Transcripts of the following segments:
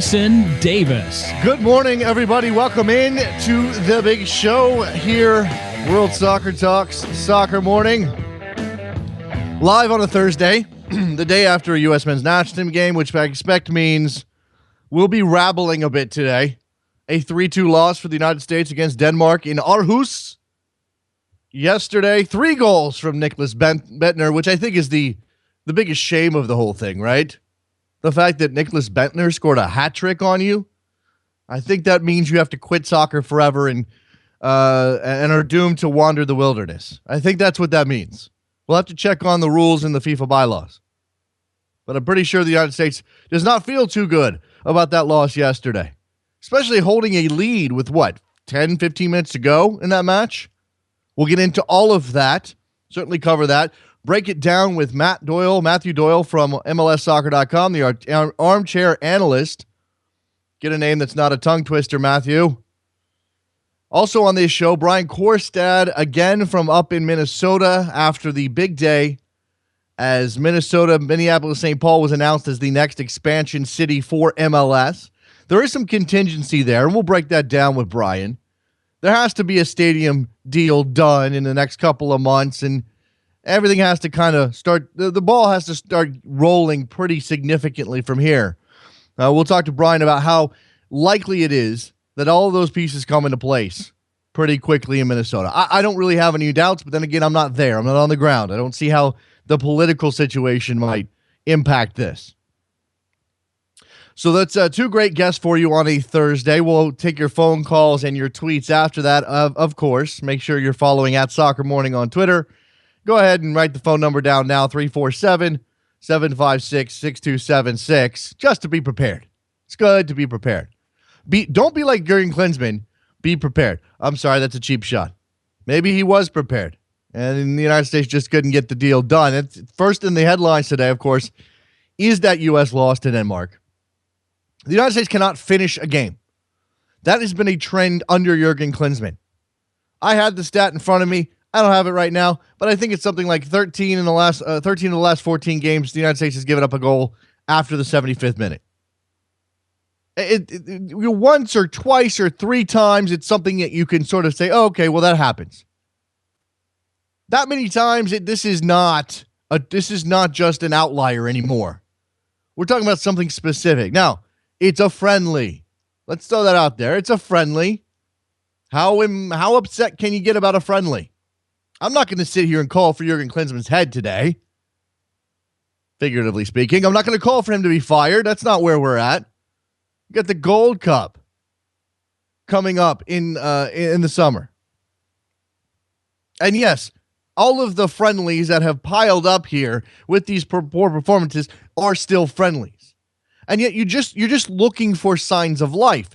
Davis. Good morning, everybody. Welcome in to the big show here, World Soccer Talks Soccer Morning. Live on a Thursday, the day after a U.S. men's national team game, which I expect means we'll be rabbling a bit today. A 3-2 loss for the United States against Denmark in Aarhus. Yesterday, 3 goals from Nicholas Bentner, which I think is the biggest shame of the whole thing, right? The fact that Nicholas Bentner scored a hat trick on you, I think that means you have to quit soccer forever and are doomed to wander the wilderness. I think that's what that means. We'll have to check on the rules in the FIFA bylaws. But I'm pretty sure the United States does not feel too good about that loss yesterday, especially holding a lead with, 10, 15 minutes to go in that match? We'll get into all of that, certainly cover that. Break it down with Matthew Doyle from MLSsoccer.com, the armchair analyst. Get a name that's not a tongue twister, Matthew. Also on this show, Brian Quarstad, again from up in Minnesota after the big day as Minneapolis, St. Paul was announced as the next expansion city for MLS. There is some contingency there, and we'll break that down with Brian. There has to be a stadium deal done in the next couple of months, and everything has to kind of start, the ball has to start rolling pretty significantly from here. We'll talk to Brian about how likely it is that all of those pieces come into place pretty quickly in Minnesota. I don't really have any doubts, but then again, I'm not there. I'm not on the ground. I don't see how the political situation might impact this. So that's 2 great guests for you on a Thursday. We'll take your phone calls and your tweets after that, of course. Make sure you're following at Soccer Morning on Twitter. Go ahead and write the phone number down now, 347-756-6276, just to be prepared. It's good to be prepared. Don't be like Jurgen Klinsmann. Be prepared. I'm sorry, that's a cheap shot. Maybe he was prepared, and the United States just couldn't get the deal done. It's first in the headlines today, of course, is that U.S. loss to Denmark. The United States cannot finish a game. That has been a trend under Jurgen Klinsmann. I had the stat in front of me. I don't have it right now, but I think it's something like 13 of the last 14 games, the United States has given up a goal after the 75th minute. Once or twice or 3 times, it's something that you can sort of say, oh, okay, well, that happens. That many times, this is not just an outlier anymore. We're talking about something specific. Now, it's a friendly. Let's throw that out there. It's a friendly. How upset can you get about a friendly? I'm not going to sit here and call for Jurgen Klinsmann's head today. Figuratively speaking, I'm not going to call for him to be fired. That's not where we're at. We got the Gold Cup coming up in the summer. And yes, all of the friendlies that have piled up here with these poor performances are still friendlies. And yet you're just looking for signs of life.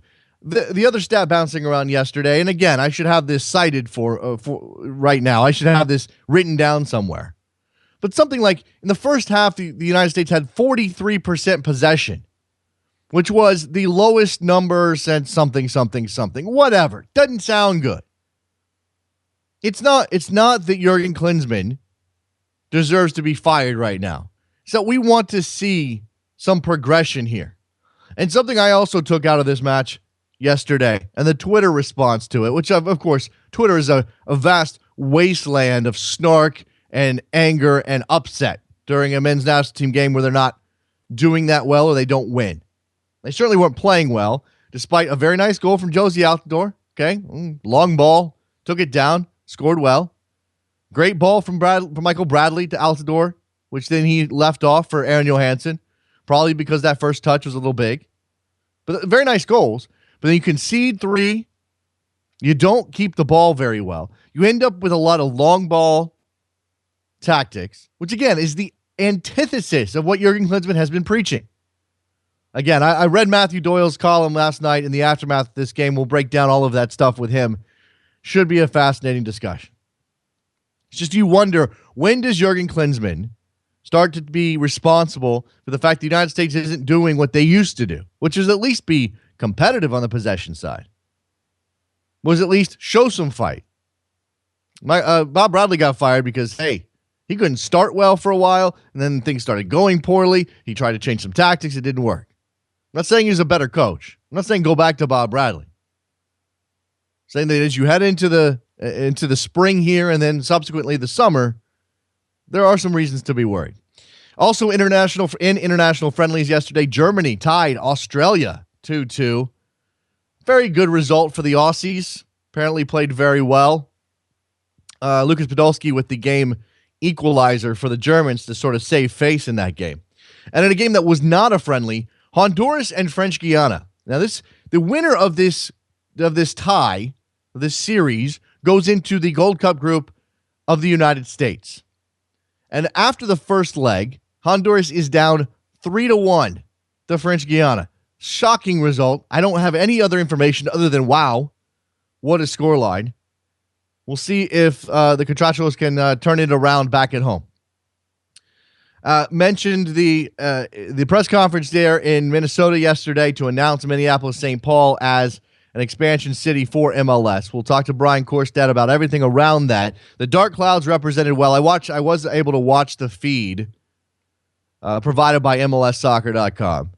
The other stat bouncing around yesterday, and again, I should have this cited for right now. I should have this written down somewhere. But something like in the first half, the United States had 43% possession, which was the lowest number since something, whatever. Doesn't sound good. It's not that Jurgen Klinsmann deserves to be fired right now. So we want to see some progression here. And something I also took out of this match yesterday, and the Twitter response to it, which of course, Twitter is a vast wasteland of snark and anger and upset during a men's national team game where they're not doing that well or they don't win. They certainly weren't playing well, despite a very nice goal from Josie Altidore. Okay, long ball, took it down, scored well. Great ball from Michael Bradley to Altidore, which then he left off for Aaron Johansson, probably because that first touch was a little big. But very nice goals. But then you concede 3. You don't keep the ball very well. You end up with a lot of long ball tactics, which again is the antithesis of what Jurgen Klinsmann has been preaching. Again, I read Matthew Doyle's column last night in the aftermath of this game. We'll break down all of that stuff with him. Should be a fascinating discussion. It's just you wonder, when does Jurgen Klinsmann start to be responsible for the fact the United States isn't doing what they used to do, which is at least be competitive on the possession side, was at least show some fight. Bob Bradley got fired because, hey, he couldn't start well for a while, and then things started going poorly. He tried to change some tactics. It didn't work. I'm not saying he's a better coach. I'm not saying go back to Bob Bradley. I'm saying that as you head into the spring here and then subsequently the summer, there are some reasons to be worried. Also, international friendlies yesterday, Germany tied Australia 2-2. Very good result for the Aussies. Apparently played very well. Lucas Podolski with the game equalizer for the Germans to sort of save face in that game. And in a game that was not a friendly, Honduras and French Guiana. Now, the winner of this tie, this series, goes into the Gold Cup group of the United States. And after the first leg, Honduras is down 3-1 to French Guiana. Shocking result. I don't have any other information other than, wow, what a scoreline. We'll see if the Contrachos can turn it around back at home. Mentioned the press conference there in Minnesota yesterday to announce Minneapolis-St. Paul as an expansion city for MLS. We'll talk to Brian Quarstad about everything around that. The Dark Clouds represented well. I was able to watch the feed provided by MLSsoccer.com.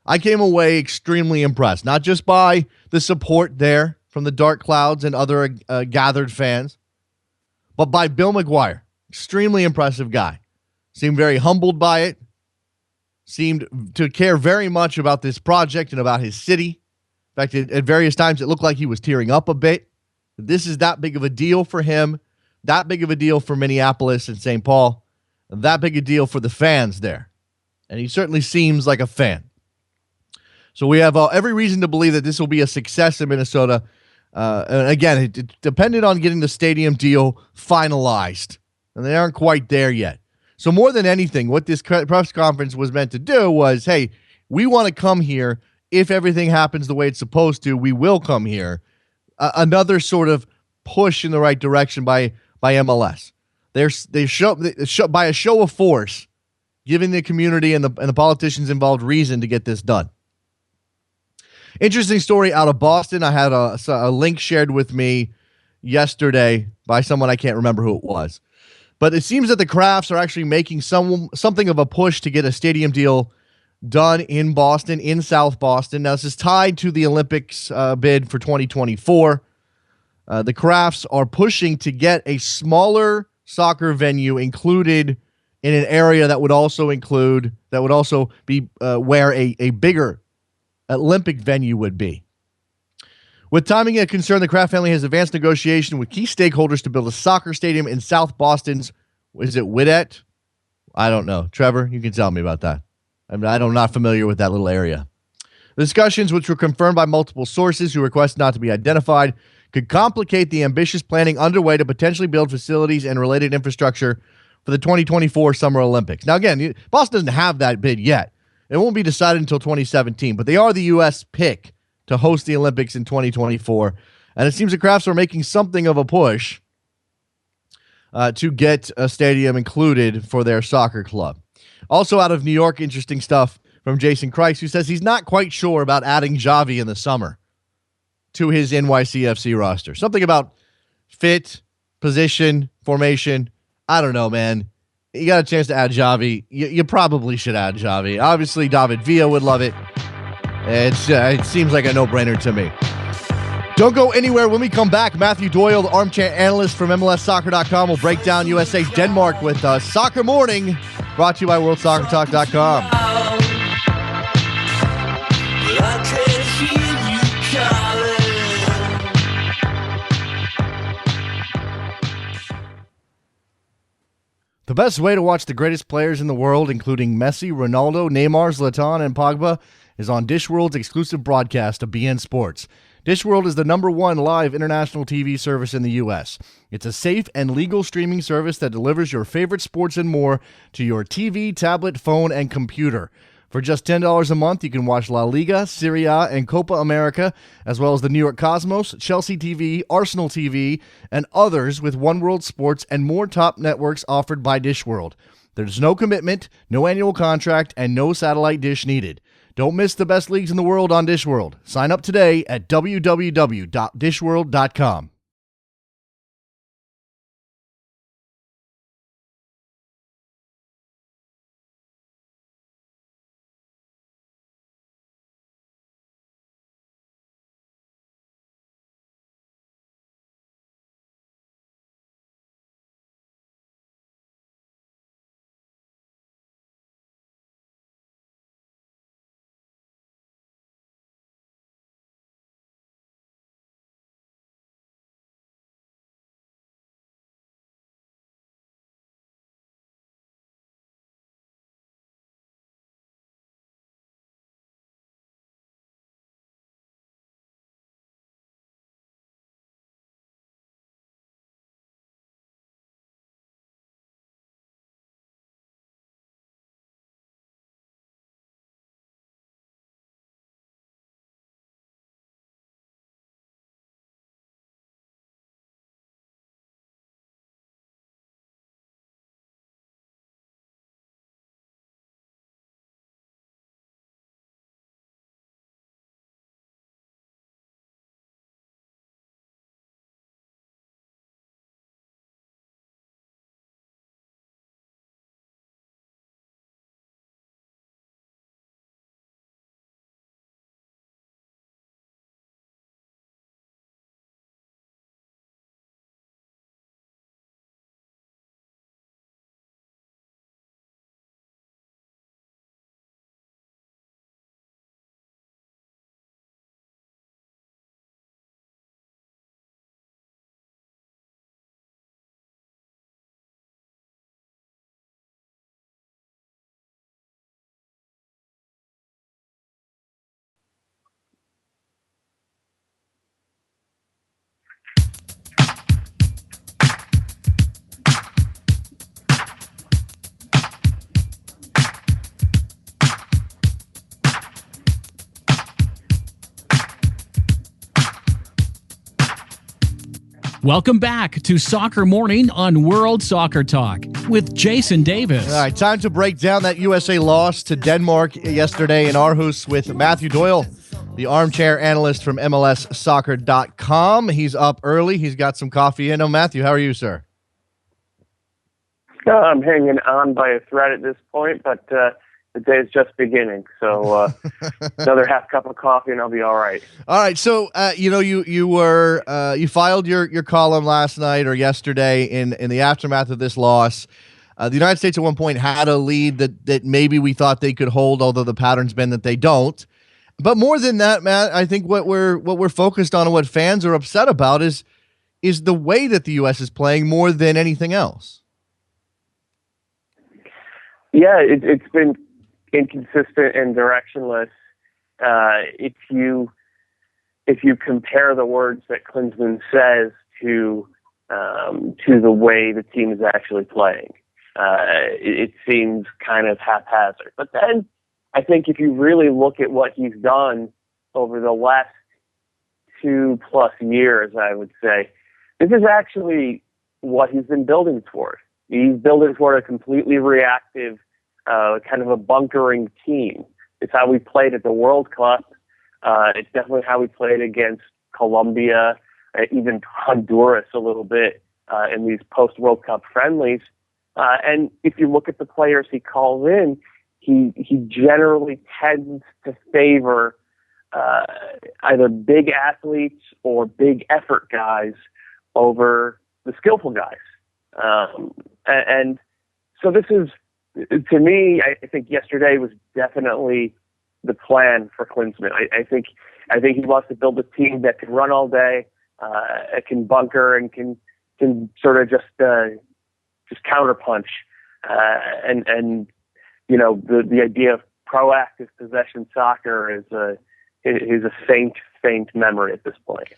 I came away extremely impressed, not just by the support there from the Dark Clouds and other gathered fans, but by Bill McGuire. Extremely impressive guy. Seemed very humbled by it. Seemed to care very much about this project and about his city. In fact, at various times, it looked like he was tearing up a bit. This is that big of a deal for him, that big of a deal for Minneapolis and St. Paul, that big a deal for the fans there. And he certainly seems like a fan. So we have every reason to believe that this will be a success in Minnesota. And again, it depended on getting the stadium deal finalized, and they aren't quite there yet. So more than anything, what this press conference was meant to do was, hey, we want to come here. If everything happens the way it's supposed to, we will come here. Another sort of push in the right direction by MLS. They show by a show of force, giving the community and the politicians involved reason to get this done. Interesting story out of Boston. I had a link shared with me yesterday by someone, I can't remember who it was. But it seems that the Crafts are actually making something of a push to get a stadium deal done in Boston, in South Boston. Now, this is tied to the Olympics bid for 2024. The Crafts are pushing to get a smaller soccer venue included in an area that would also be where a bigger Olympic venue would be. With timing a concern, the Kraft family has advanced negotiation with key stakeholders to build a soccer stadium in South Boston's, is it Whitett? I don't know. Trevor, you can tell me about that. I'm not familiar with that little area. The discussions, which were confirmed by multiple sources who requested not to be identified, could complicate the ambitious planning underway to potentially build facilities and related infrastructure for the 2024 Summer Olympics. Now, again, Boston doesn't have that bid yet. It won't be decided until 2017, but they are the U.S. pick to host the Olympics in 2024. And it seems the Crafts are making something of a push to get a stadium included for their soccer club. Also out of New York, interesting stuff from Jason Kreis, who says he's not quite sure about adding Xavi in the summer to his NYCFC roster. Something about fit, position, formation. I don't know, man. You got a chance to add Xavi. You probably should add Xavi. Obviously, David Villa would love it. It seems like a no-brainer to me. Don't go anywhere. When we come back, Matthew Doyle, the armchair analyst from MLSsoccer.com, will break down USA-Denmark with Soccer Morning, brought to you by WorldSoccerTalk.com. The best way to watch the greatest players in the world, including Messi, Ronaldo, Neymar, Zlatan, and Pogba, is on Dishworld's exclusive broadcast of BN Sports. Dishworld is the #1 live international TV service in the U.S. It's a safe and legal streaming service that delivers your favorite sports and more to your TV, tablet, phone, and computer. For just $10 a month, you can watch La Liga, Serie A, and Copa America, as well as the New York Cosmos, Chelsea TV, Arsenal TV, and others with One World Sports and more top networks offered by Dishworld. There's no commitment, no annual contract, and no satellite dish needed. Don't miss the best leagues in the world on Dishworld. Sign up today at www.dishworld.com. Welcome back to Soccer Morning on World Soccer Talk with Jason Davis. All right, time to break down that USA loss to Denmark yesterday in Aarhus with Matthew Doyle, the armchair analyst from MLSsoccer.com. He's up early. He's got some coffee in him. Matthew, how are you, sir? I'm hanging on by a thread at this point, but the day is just beginning. So another half cup of coffee and I'll be all right. All right. So, you filed your column last night or yesterday in the aftermath of this loss. The United States at one point had a lead that maybe we thought they could hold, although the pattern's been that they don't. But more than that, Matt, I think what we're focused on and what fans are upset about is the way that the U.S. is playing more than anything else. Yeah, it's been inconsistent and directionless. If you compare the words that Klinsmann says to the way the team is actually playing, it seems kind of haphazard. But then I think if you really look at what he's done over the last 2+ years, I would say this is actually what he's been building toward. He's building toward a completely reactive, kind of a bunkering team. It's how we played at the World Cup. It's definitely how we played against Colombia, even Honduras a little bit in these post-World Cup friendlies. And if you look at the players he calls in, he generally tends to favor either big athletes or big effort guys over the skillful guys. And so this is, to me, I think yesterday was definitely the plan for Klinsmann. I think he wants to build a team that can run all day, can bunker, and can sort of just counterpunch. And you know, the idea of proactive possession soccer is a faint memory at this point.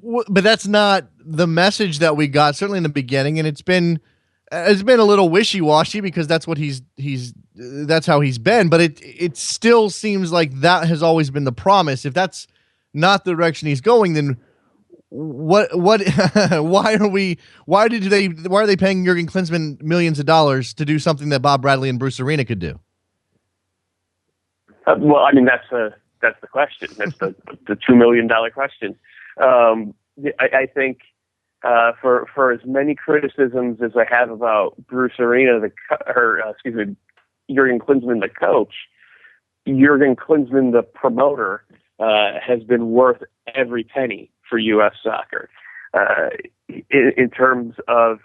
But that's not the message that we got, certainly in the beginning, and it's been a little wishy-washy because that's what that's how he's been. But it still seems like that has always been the promise. If that's not the direction he's going, then why are they paying Jurgen Klinsmann millions of dollars to do something that Bob Bradley and Bruce Arena could do? Well, I mean, that's the question. That's the $2 million question. I think for as many criticisms as I have about Bruce Arena, Jurgen Klinsmann, the coach, Jurgen Klinsmann, the promoter, has been worth every penny for U.S. soccer in terms of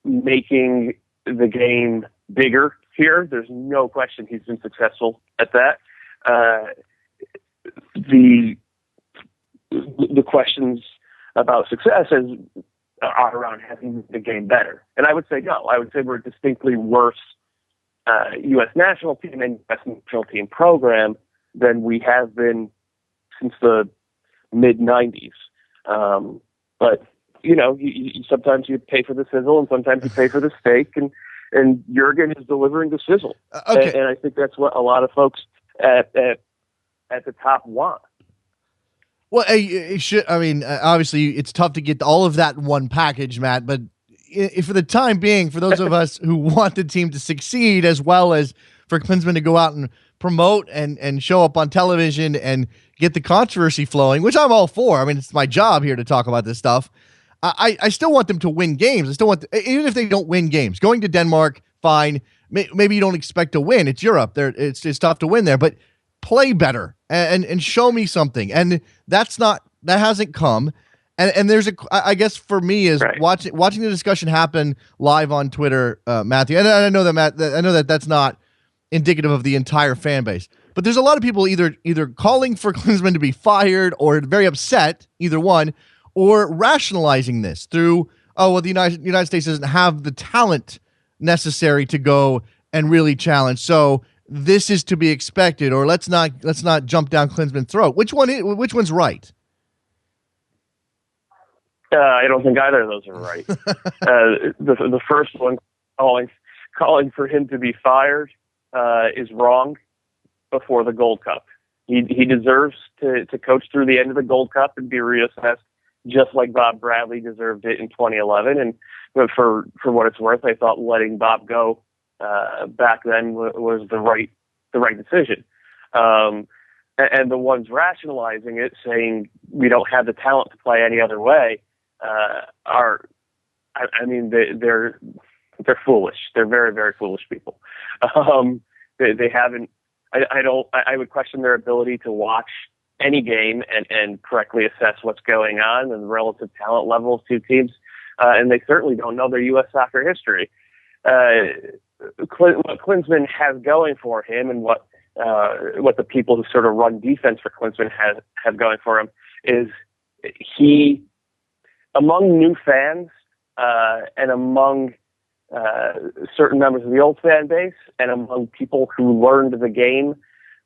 making the game bigger here. There's no question he's been successful at that. The questions about success are around having the game better. And I would say no. I would say we're a distinctly worse U.S. national team and U.S. national team program than we have been since the mid-'90s. But, you know, you sometimes you pay for the sizzle and sometimes you pay for the steak, and Jurgen is delivering the sizzle. Okay. And I think that's what a lot of folks at the top want. Well, obviously, it's tough to get all of that in one package, Matt. But for the time being, for those of us who want the team to succeed, as well as for Klinsmann to go out and promote and show up on television and get the controversy flowing, which I'm all for. I mean, it's my job here to talk about this stuff. I still want them to win games. I still want, even if they don't win games, going to Denmark, fine. Maybe you don't expect to win. It's Europe. It's tough to win there, but play better and show me something. And that hasn't come. And there's I guess for me is right. watching the discussion happen live on Twitter, Matthew. And I know that that's not indicative of the entire fan base, but there's a lot of people either calling for Klinsmann to be fired or very upset, either one, or rationalizing this through, the United States doesn't have the talent necessary to go and really challenge. So this is to be expected, or let's not jump down Klinsmann's throat. Which one's right? I don't think either of those are right. The first one, calling for him to be fired, is wrong before the Gold Cup. He deserves to coach through the end of the Gold Cup and be reassessed just like Bob Bradley deserved it in 2011. But for what it's worth, I thought letting Bob go back then was the right decision. And the ones rationalizing it, saying we don't have the talent to play any other way, they're foolish. They're very, very foolish people. They haven't. I would question their ability to watch any game and correctly assess what's going on and the relative talent levels of two teams. And they certainly don't know their U.S. soccer history. What Klinsmann has going for him, and what the people who sort of run defense for Klinsmann have going for him, is he, among new fans and among certain members of the old fan base, and among people who learned the game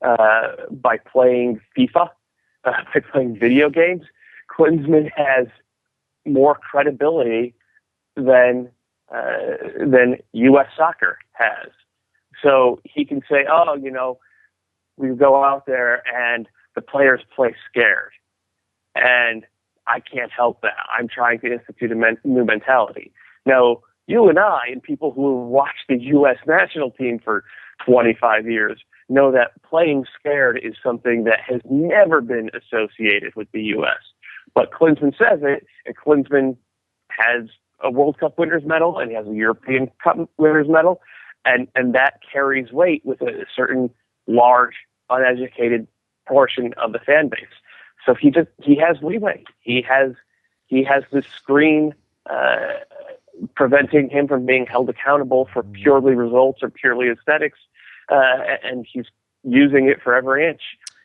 by playing FIFA, by playing video games, Klinsmann has more credibility than U.S. soccer has. So he can say, we go out there and the players play scared, and I can't help that. I'm trying to institute a new mentality. Now, you and I, and people who have watched the U.S. national team for 25 years, know that playing scared is something that has never been associated with the U.S. But Klinsmann says it, and Klinsmann has a World Cup winners medal, and he has a European Cup winners medal, and that carries weight with a certain large, uneducated portion of the fan base. So he has leeway. He has this screen preventing him from being held accountable for purely results or purely aesthetics, and he's using it for every inch.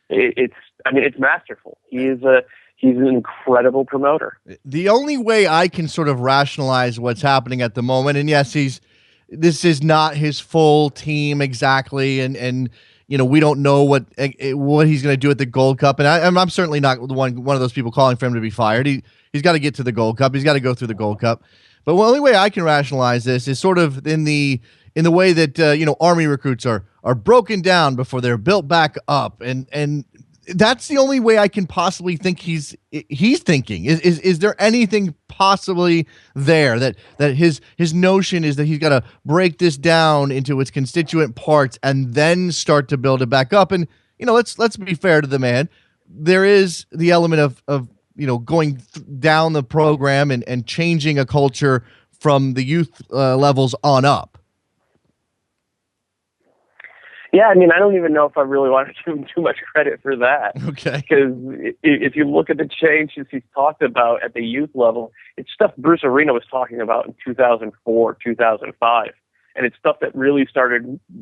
It's masterful. He's an incredible promoter. The only way I can sort of rationalize what's happening at the moment, and yes, this is not his full team exactly, and we don't know what he's going to do at the Gold Cup, and I'm certainly not one of those people calling for him to be fired. He's got to get to the Gold Cup. He's got to go through the Gold Cup. But the only way I can rationalize this is sort of in the way that Army recruits are broken down before they're built back up, and that's the only way I can possibly think he's thinking. Is there anything possibly there that his notion is that he's got to break this down into its constituent parts and then start to build it back up? And let's be fair to the man. There is the element of going down the program and changing a culture from the youth levels on up. Yeah, I don't even know if I really want to give him too much credit for that. Okay. Because if you look at the changes he's talked about at the youth level, it's stuff Bruce Arena was talking about in 2004, 2005. And it's stuff that really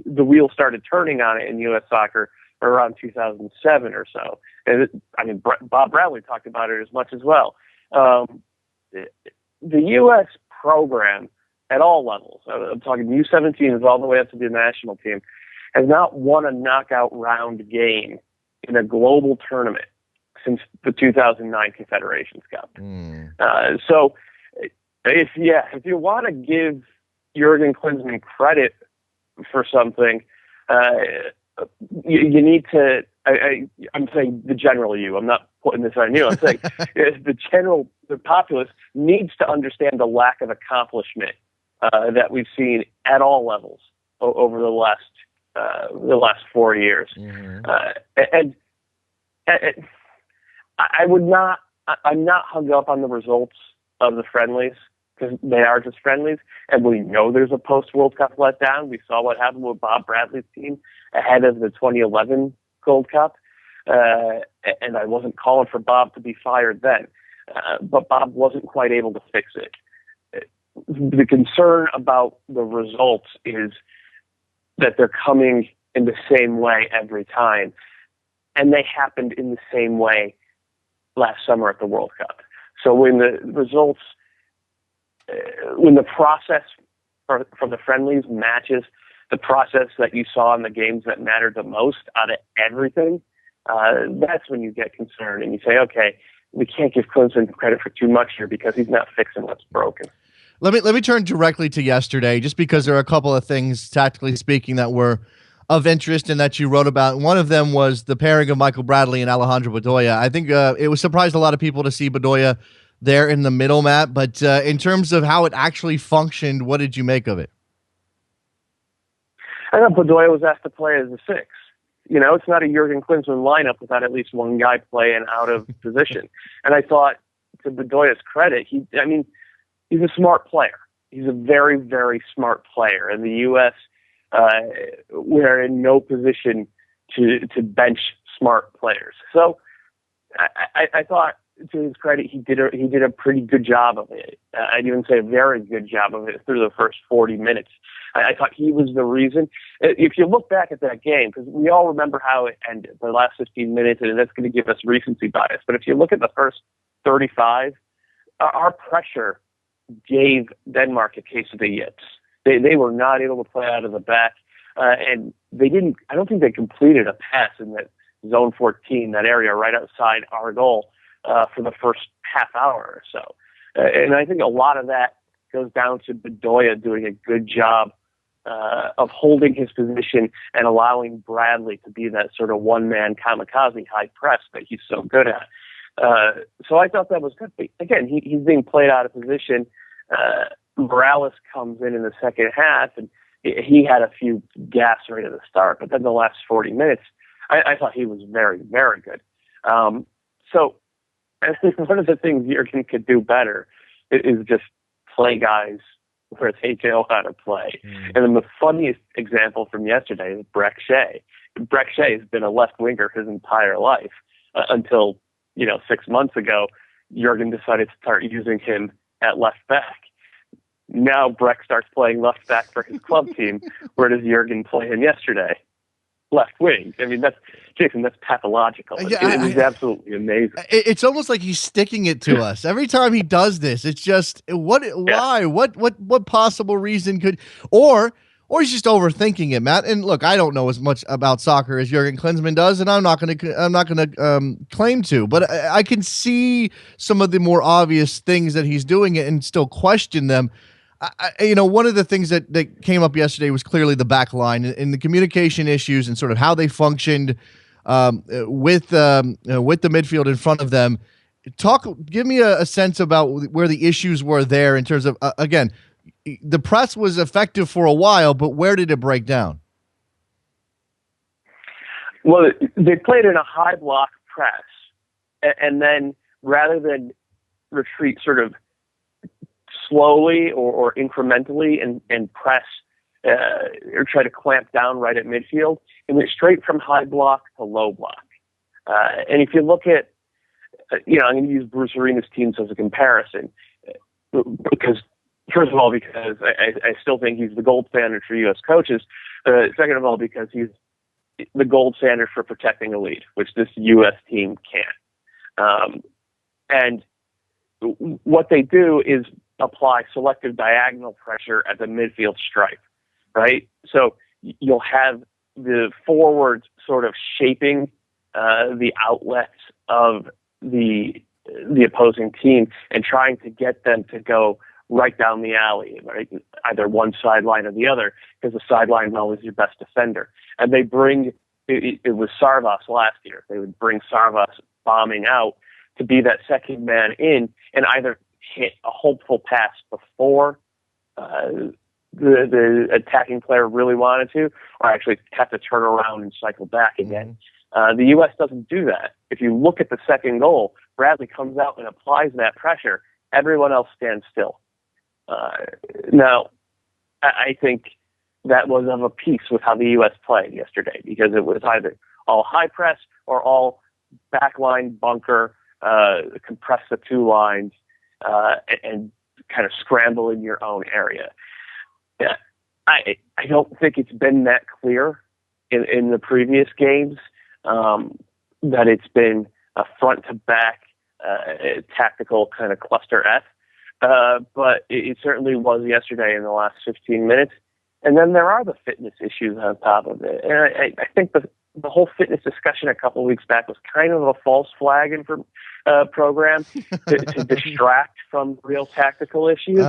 the wheel started turning on it in U.S. soccer around 2007 or so. And Bob Bradley talked about it as much as well. The U.S. program at all levels, I'm talking U17s all the way up to the national team, has not won a knockout round game in a global tournament since the 2009 Confederations Cup. So if you want to give Jurgen Klinsmann credit for something, you need to, I'm saying the general you, I'm not putting this on you, I'm saying the populace needs to understand the lack of accomplishment that we've seen at all levels over the last 4 years. And I'm not hung up on the results of the friendlies, because they are just friendlies, and we know there's a post-World Cup letdown. We saw what happened with Bob Bradley's team ahead of the 2011 Gold Cup, and I wasn't calling for Bob to be fired then, but Bob wasn't quite able to fix it. The concern about the results is that they're coming in the same way every time, and they happened in the same way last summer at the World Cup. So when the results, when the process from the friendlies matches the process that you saw in the games that mattered the most out of everything, that's when you get concerned and you say, okay, we can't give Klinsmann credit for too much here because he's not fixing what's broken. Let me turn directly to yesterday, just because there are a couple of things, tactically speaking, that were of interest and that you wrote about. One of them was the pairing of Michael Bradley and Alejandro Bedoya. I think it was surprised a lot of people to see Bedoya there in the middle, Matt. But in terms of how it actually functioned, what did you make of it? I thought Bedoya was asked to play as a 6. It's not a Jurgen Klinsmann lineup without at least one guy playing out of position. And I thought, to Bedoya's credit, he's a smart player. He's a very, very smart player. And the U.S., we're in no position to bench smart players. So I thought, to his credit, he did a pretty good job of it. I'd even say a very good job of it through the first 40 minutes. I thought he was the reason. If you look back at that game, because we all remember how it ended, the last 15 minutes, and that's going to give us recency bias. But if you look at the first 35, our pressure gave Denmark a case of the yips. They were not able to play out of the back, and they didn't. I don't think they completed a pass in that zone 14, that area right outside our goal, for the first half hour or so. And I think a lot of that goes down to Bedoya doing a good job of holding his position and allowing Bradley to be that sort of one-man kamikaze high press that he's so good at. So I thought that was good. But again, he's being played out of position. Morales comes in the second half, and he had a few gaps right at the start. But then the last 40 minutes, I thought he was very, very good. So I think one of the things Jurgen could do better is just play guys where they know how to play. And then the funniest example from yesterday is Brek Shea. Brek Shea has been a left winger his entire life until 6 months ago. Jurgen decided to start using him at left back. Now Brek starts playing left back for his club team. Where does Jurgen play him yesterday? Left wing. I mean, that's pathological. It is absolutely amazing. It's almost like he's sticking it to us every time he does this. It's just why? What possible reason could, or he's just overthinking it, Matt. And look, I don't know as much about soccer as Jurgen Klinsmann does, and I'm not going to claim to. But I can see some of the more obvious things that he's doing and still question them. One of the things that came up yesterday was clearly the back line and the communication issues and sort of how they functioned with the midfield in front of them. Give me a sense about where the issues were there in terms of, again, the press was effective for a while, but where did it break down? Well, they played in a high block press, and then rather than retreat sort of slowly or incrementally and press or try to clamp down right at midfield, it went straight from high block to low block. And if you look at, I'm going to use Bruce Arena's teams as a comparison, because first of all, because I still think he's the gold standard for U.S. coaches. Second of all, because he's the gold standard for protecting a lead, which this U.S. team can't. And what they do is apply selective diagonal pressure at the midfield stripe, right? So you'll have the forwards sort of shaping the outlets of the opposing team and trying to get them to go right down the alley, right? Either one sideline or the other, because the sideline is always your best defender. And they bring, it was Sarvas last year, they would bring Sarvas bombing out to be that second man in and either hit a hopeful pass before the attacking player really wanted to, or actually have to turn around and cycle back again. The U.S. doesn't do that. If you look at the second goal, Bradley comes out and applies that pressure. Everyone else stands still. Now, I think that was of a piece with how the U.S. played yesterday, because it was either all high press or all backline bunker, compress the two lines, and kind of scramble in your own area. I don't think it's been that clear in the previous games that it's been a front to back tactical kind of cluster F. But it certainly was yesterday in the last 15 minutes. And then there are the fitness issues on top of it. And I think the whole fitness discussion a couple of weeks back was kind of a false flag program to distract from real tactical issues.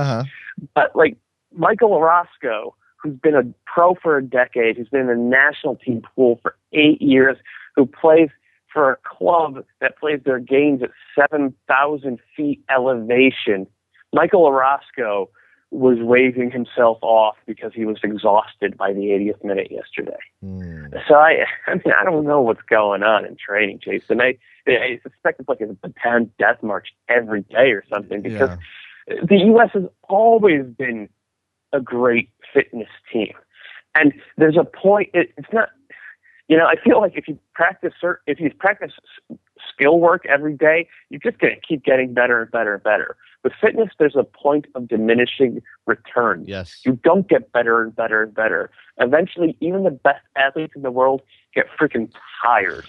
But like Michael Orozco, who's been a pro for a decade, who's been in the national team pool for 8 years, who plays for a club that plays their games at 7,000 feet elevation. Michael Orozco was waving himself off because he was exhausted by the 80th minute yesterday. So I mean, I don't know what's going on in training, Jason. I suspect it's like a Bataan death march every day or something, because the U.S. has always been a great fitness team. And there's a point, it's not, I feel like if you practice skill work every day, you're just going to keep getting better and better and better. With fitness, there's a point of diminishing return. Yes. You don't get better and better and better. Eventually, even the best athletes in the world get freaking tired.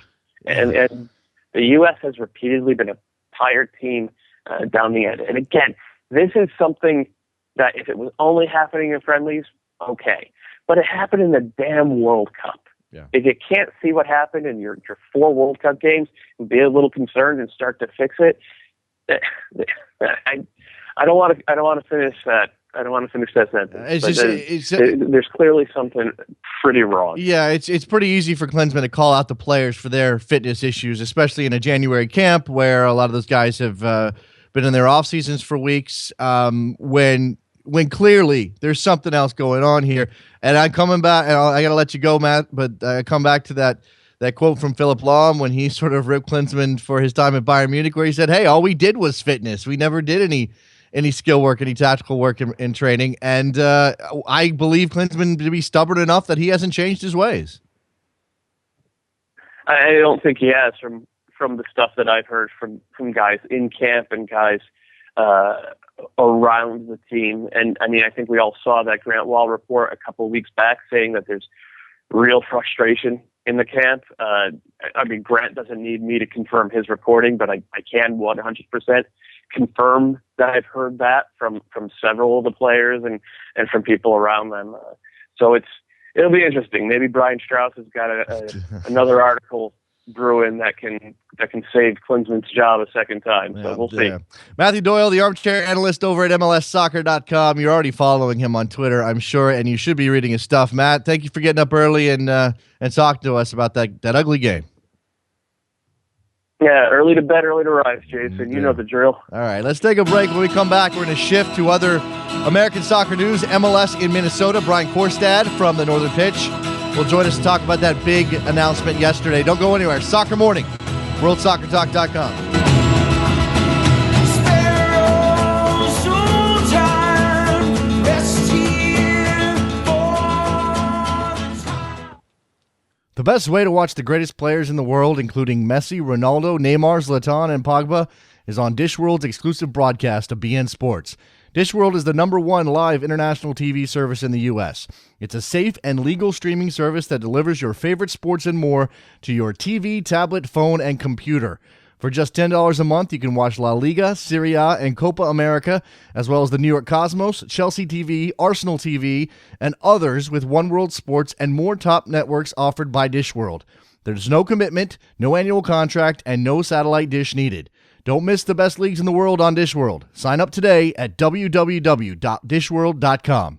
And the U.S. has repeatedly been a tired team down the end. And again, this is something that if it was only happening in friendlies, okay. But it happened in the damn World Cup. Yeah. If you can't see what happened in your 4 World Cup games and be a little concerned and start to fix it, I don't want to finish that. I don't want to finish that sentence. There's clearly something pretty wrong. Yeah, it's pretty easy for Klinsmann to call out the players for their fitness issues, especially in a January camp where a lot of those guys have been in their off seasons for weeks. When clearly there's something else going on here. And I'm coming back, and I got to let you go, Matt, but I come back to that quote from Philip Lahm when he sort of ripped Klinsmann for his time at Bayern Munich, where he said, hey, all we did was fitness. We never did any skill work, any tactical work in training. And I believe Klinsmann to be stubborn enough that he hasn't changed his ways. I don't think he has, from the stuff that I've heard from guys in camp and guys around the team. And I mean, I think we all saw that Grant Wall report a couple of weeks back saying that there's real frustration in the camp. I mean, Grant doesn't need me to confirm his reporting, but I can 100% confirm that I've heard that from several of the players and from people around them. So it'll be interesting. Maybe Brian Strauss has got another article brewing that can save Klinsmann's job a second time. So we'll see. Matthew Doyle, the armchair analyst over at MLSsoccer.com. You're already following him on Twitter, I'm sure, and you should be reading his stuff. Matt, thank you for getting up early and talking to us about that ugly game. Yeah, early to bed, early to rise, Jason. You know the drill. All right, let's take a break. When we come back, we're going to shift to other American soccer news. MLS in Minnesota. Brian Quarstad from the Northern Pitch will join us to talk about that big announcement yesterday. Don't go anywhere. Soccer Morning, WorldSoccerTalk.com. The best way to watch the greatest players in the world, including Messi, Ronaldo, Neymar, Zlatan, and Pogba, is on Dishworld's exclusive broadcast of BN Sports. Dishworld is the #1 live international TV service in the U.S. It's a safe and legal streaming service that delivers your favorite sports and more to your TV, tablet, phone, and computer. For just $10 a month, you can watch La Liga, Serie A, and Copa America, as well as the New York Cosmos, Chelsea TV, Arsenal TV, and others with One World Sports and more top networks offered by Dishworld. There's no commitment, no annual contract, and no satellite dish needed. Don't miss the best leagues in the world on Dishworld. Sign up today at www.dishworld.com.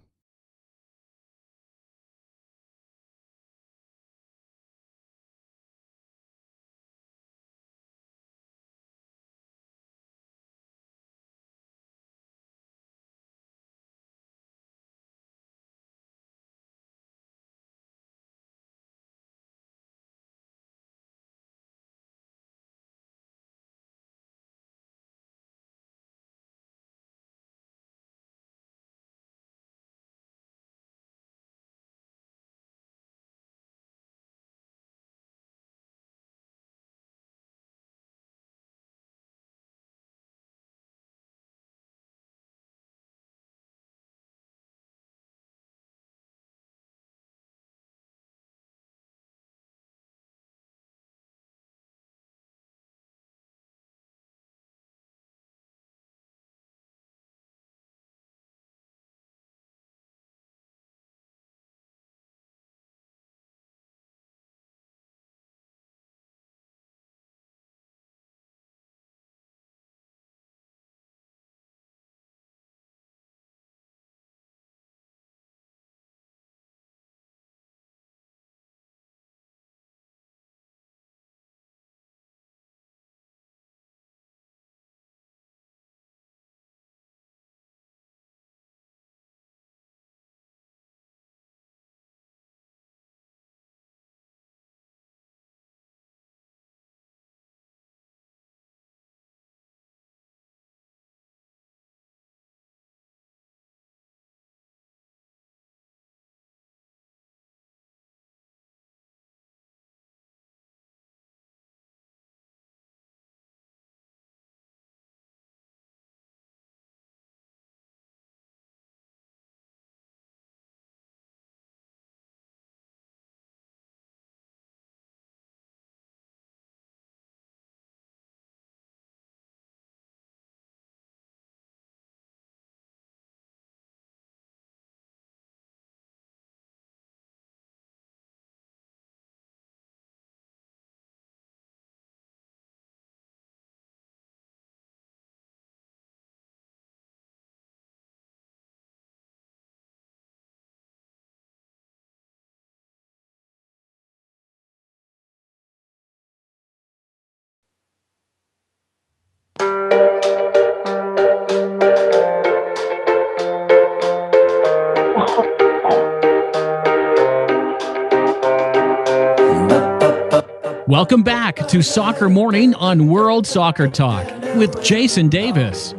Welcome back to Soccer Morning on World Soccer Talk with Jason Davis.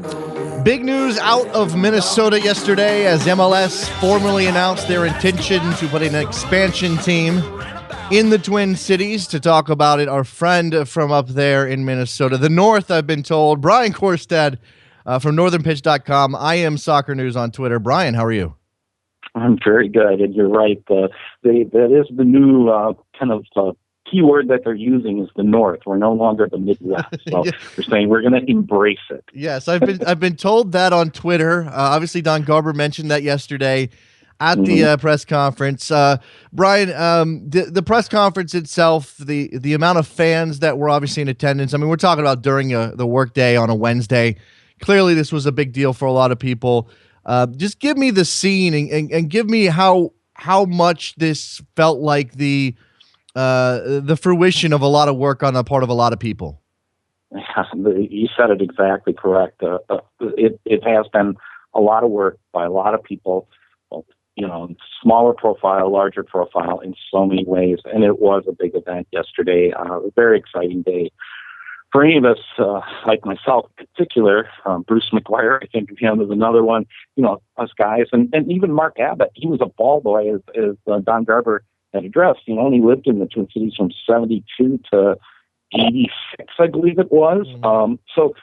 Big news out of Minnesota yesterday as MLS formally announced their intention to put an expansion team in the Twin Cities. To talk about it, our friend from up there in Minnesota, the North, I've been told, Brian Quarstad from northernpitch.com. I am Soccer News on Twitter. Brian, how are you? I'm very good, and you're right. That is the new kind of keyword that they're using is the North. We're no longer the Midwest. So Yeah. We're saying we're going to embrace it. Yes, I've been told that on Twitter. Obviously, Don Garber mentioned that yesterday at the press conference. Brian, the press conference itself, the amount of fans that were obviously in attendance. I mean, we're talking about during the workday on a Wednesday. Clearly, this was a big deal for a lot of people. Just give me the scene and give me how much this felt like the fruition of a lot of work on the part of a lot of people. You said it exactly correct. It has been a lot of work by a lot of people, smaller profile, larger profile in so many ways. And it was a big event yesterday, a very exciting day. For any of us, like myself in particular, Bruce McGuire, I think of him as another one, us guys, and even Mark Abbott, he was a ball boy, as Don Garber had addressed. He lived in the Twin Cities from 72 to 86, I believe it was. So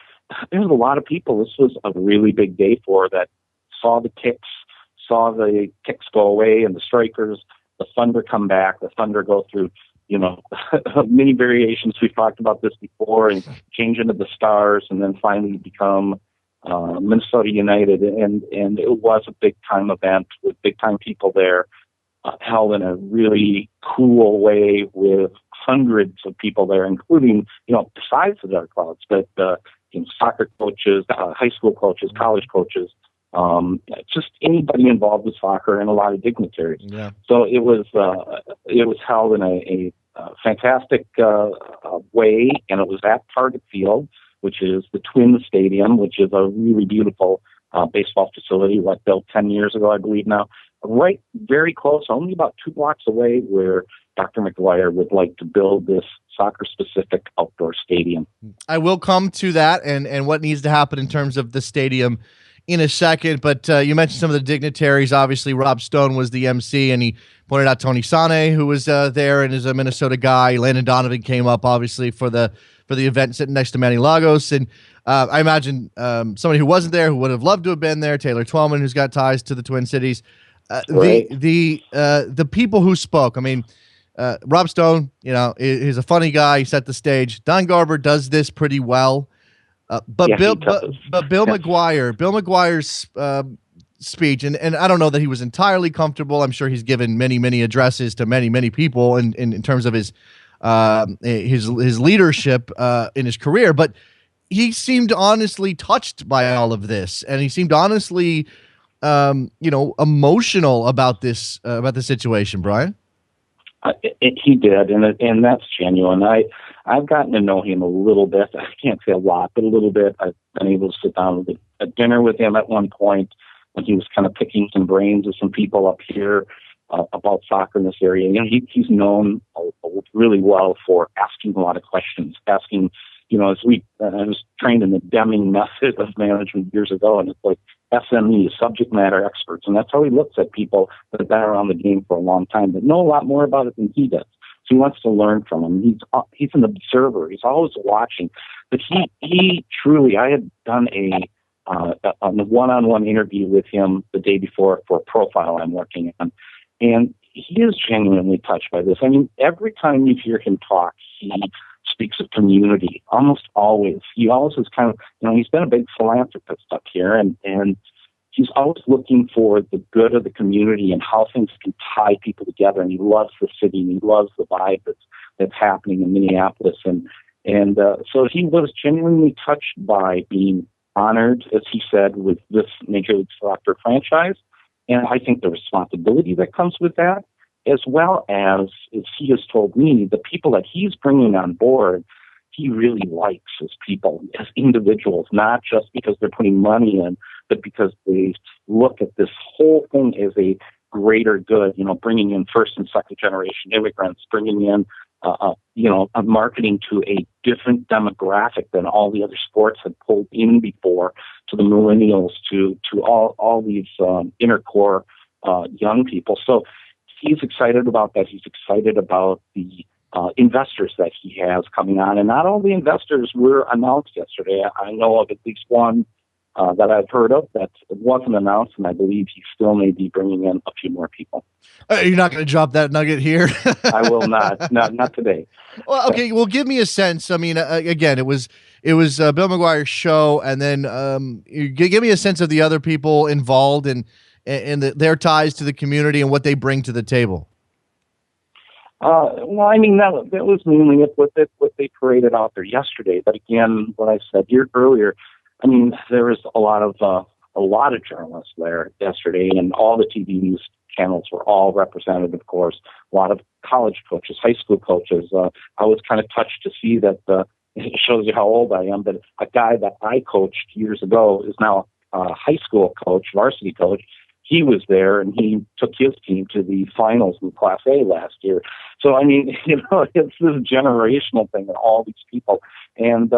there's a lot of people. This was a really big day for that. Saw the kicks go away and the strikers, the Thunder come back, the Thunder go through, many variations. We've talked about this before, and change into the Stars, and then finally become Minnesota United. And it was a big time event with big time people there, held in a really cool way with hundreds of people there, including, besides the dark clouds, but soccer coaches, high school coaches, college coaches, just anybody involved with soccer, and a lot of dignitaries. Yeah. So it was held in a fantastic way, and it was at Target Field, which is the Twin Stadium, which is a really beautiful baseball facility, built 10 years ago, I believe now. Right, very close, only about 2 blocks away, where Dr. McGuire would like to build this soccer-specific outdoor stadium. I will come to that and what needs to happen in terms of the stadium in a second, but you mentioned some of the dignitaries. Obviously, Rob Stone was the MC, and he pointed out Tony Sane, who was there and is a Minnesota guy. Landon Donovan came up, obviously, for the event, sitting next to Manny Lagos. And I imagine somebody who wasn't there, who would have loved to have been there, Taylor Twellman, who's got ties to the Twin Cities. Right. The people who spoke, I mean, Rob Stone, he's a funny guy. He set the stage. Don Garber does this pretty well. But Bill McGuire's speech, and I don't know that he was entirely comfortable. I'm sure he's given many addresses to many people in terms of his leadership in his career. But he seemed honestly touched by all of this, and he seemed honestly, emotional about this situation. Brian, he did, and that's genuine. I've gotten to know him a little bit. I can't say a lot, but a little bit. I've been able to sit down at dinner with him at one point when he was kind of picking some brains with some people up here about soccer in this area. He's known really well for asking a lot of questions, asking, I was trained in the Deming method of management years ago, and it's like SME, subject matter experts, and that's how he looks at people that have been around the game for a long time, that know a lot more about it than he does. So he wants to learn from him. He's an observer. He's always watching. But he truly, I had done a one-on-one interview with him the day before for a profile I'm working on, and he is genuinely touched by this. I mean, every time you hear him talk, he speaks of community, almost always. He always is kind of, he's been a big philanthropist up here, and he's always looking for the good of the community and how things can tie people together. And he loves the city, and he loves the vibe that's happening in Minneapolis. And so he was genuinely touched by being honored, as he said, with this Major League Soccer franchise. And I think the responsibility that comes with that, as well as he has told me, the people that he's bringing on board, he really likes as people, as individuals, not just because they're putting money in, but because they look at this whole thing as a greater good, bringing in first and second generation immigrants, bringing in marketing to a different demographic than all the other sports had pulled in before, to the millennials, to all these inner core young people. So he's excited about that. He's excited about the investors that he has coming on. And not all the investors were announced yesterday. I know of at least one that I've heard of that wasn't announced, and I believe he still may be bringing in a few more people. You're not going to drop that nugget here? I will not. Not today. Well, okay. Well, give me a sense. I mean, again, it was Bill McGuire's show, and then give me a sense of the other people involved and their ties to the community and what they bring to the table. Well, I mean, that was mainly what they paraded out there yesterday. But again, what I said here earlier, I mean, there was a lot of journalists there yesterday, and all the TV news channels were all represented, of course. A lot of college coaches, high school coaches. I was kind of touched to see that. It shows you how old I am. But a guy that I coached years ago is now a high school coach, varsity coach. He was there, and he took his team to the finals in Class A last year. So, I mean, it's this generational thing, and all these people. And,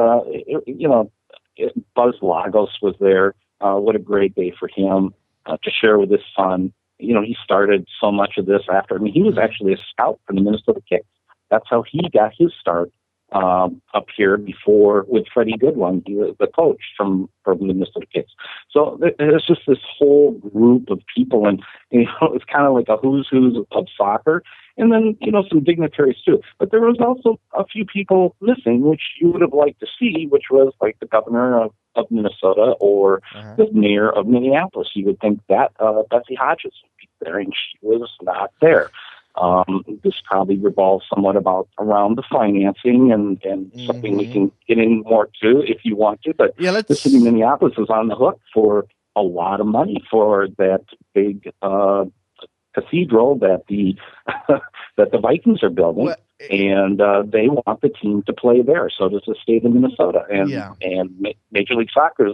Buzz Lagos was there. What a great day for him to share with his son. He started so much of this after. I mean, he was actually a scout for the Minnesota Kicks. That's how he got his start up here before with Freddie Goodwin, the coach from the Minnesota Kicks. So there's just this whole group of people, and it's kind of like a who's of soccer, and then some dignitaries too. But there was also a few people missing, which you would have liked to see, which was like the governor of Minnesota or the mayor of Minneapolis. You would think that Betsy Hodges would be there, and she was not there. This probably revolves somewhat around the financing and something we can get in more to if you want to. But the city of Minneapolis is on the hook for a lot of money for that big cathedral that the that the Vikings are building, and they want the team to play there. So does the state of Minnesota, and Major League Soccer.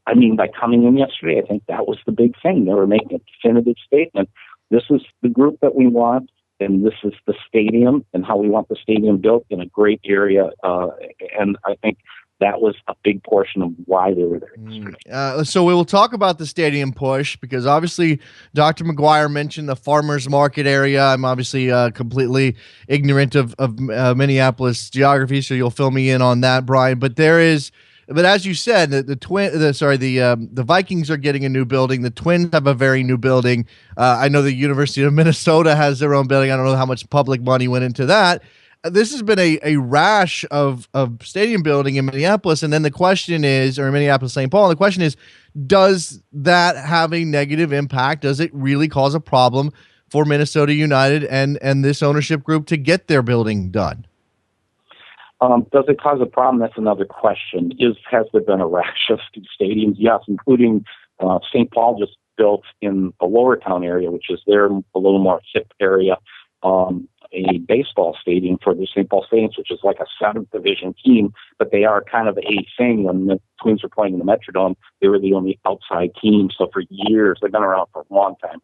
I mean, by coming in yesterday, I think that was the big thing. They were making a definitive statement. This is the group that we want, and this is the stadium and how we want the stadium built in a great area. And I think that was a big portion of why they were there. So we will talk about the stadium push, because obviously Dr. McGuire mentioned the farmers market area. I'm obviously completely ignorant of Minneapolis geography, so you'll fill me in on that, Brian. But as you said, the Vikings are getting a new building. The Twins have a very new building. I know the University of Minnesota has their own building. I don't know how much public money went into that. This has been a rash of stadium building in Minneapolis. And then the question is, or Minneapolis, St. Paul, and the question is, does that have a negative impact? Does it really cause a problem for Minnesota United and this ownership group to get their building done? Does it cause a problem? That's another question. Has there been a rash of stadiums? Yes, including St. Paul just built in the Lower Town area, which is their a little more hip area, a baseball stadium for the St. Paul Saints, which is like a 7th division team, but they are kind of a thing. When the Twins were playing in the Metrodome, they were the only outside team. So for years, they've been around for a long time.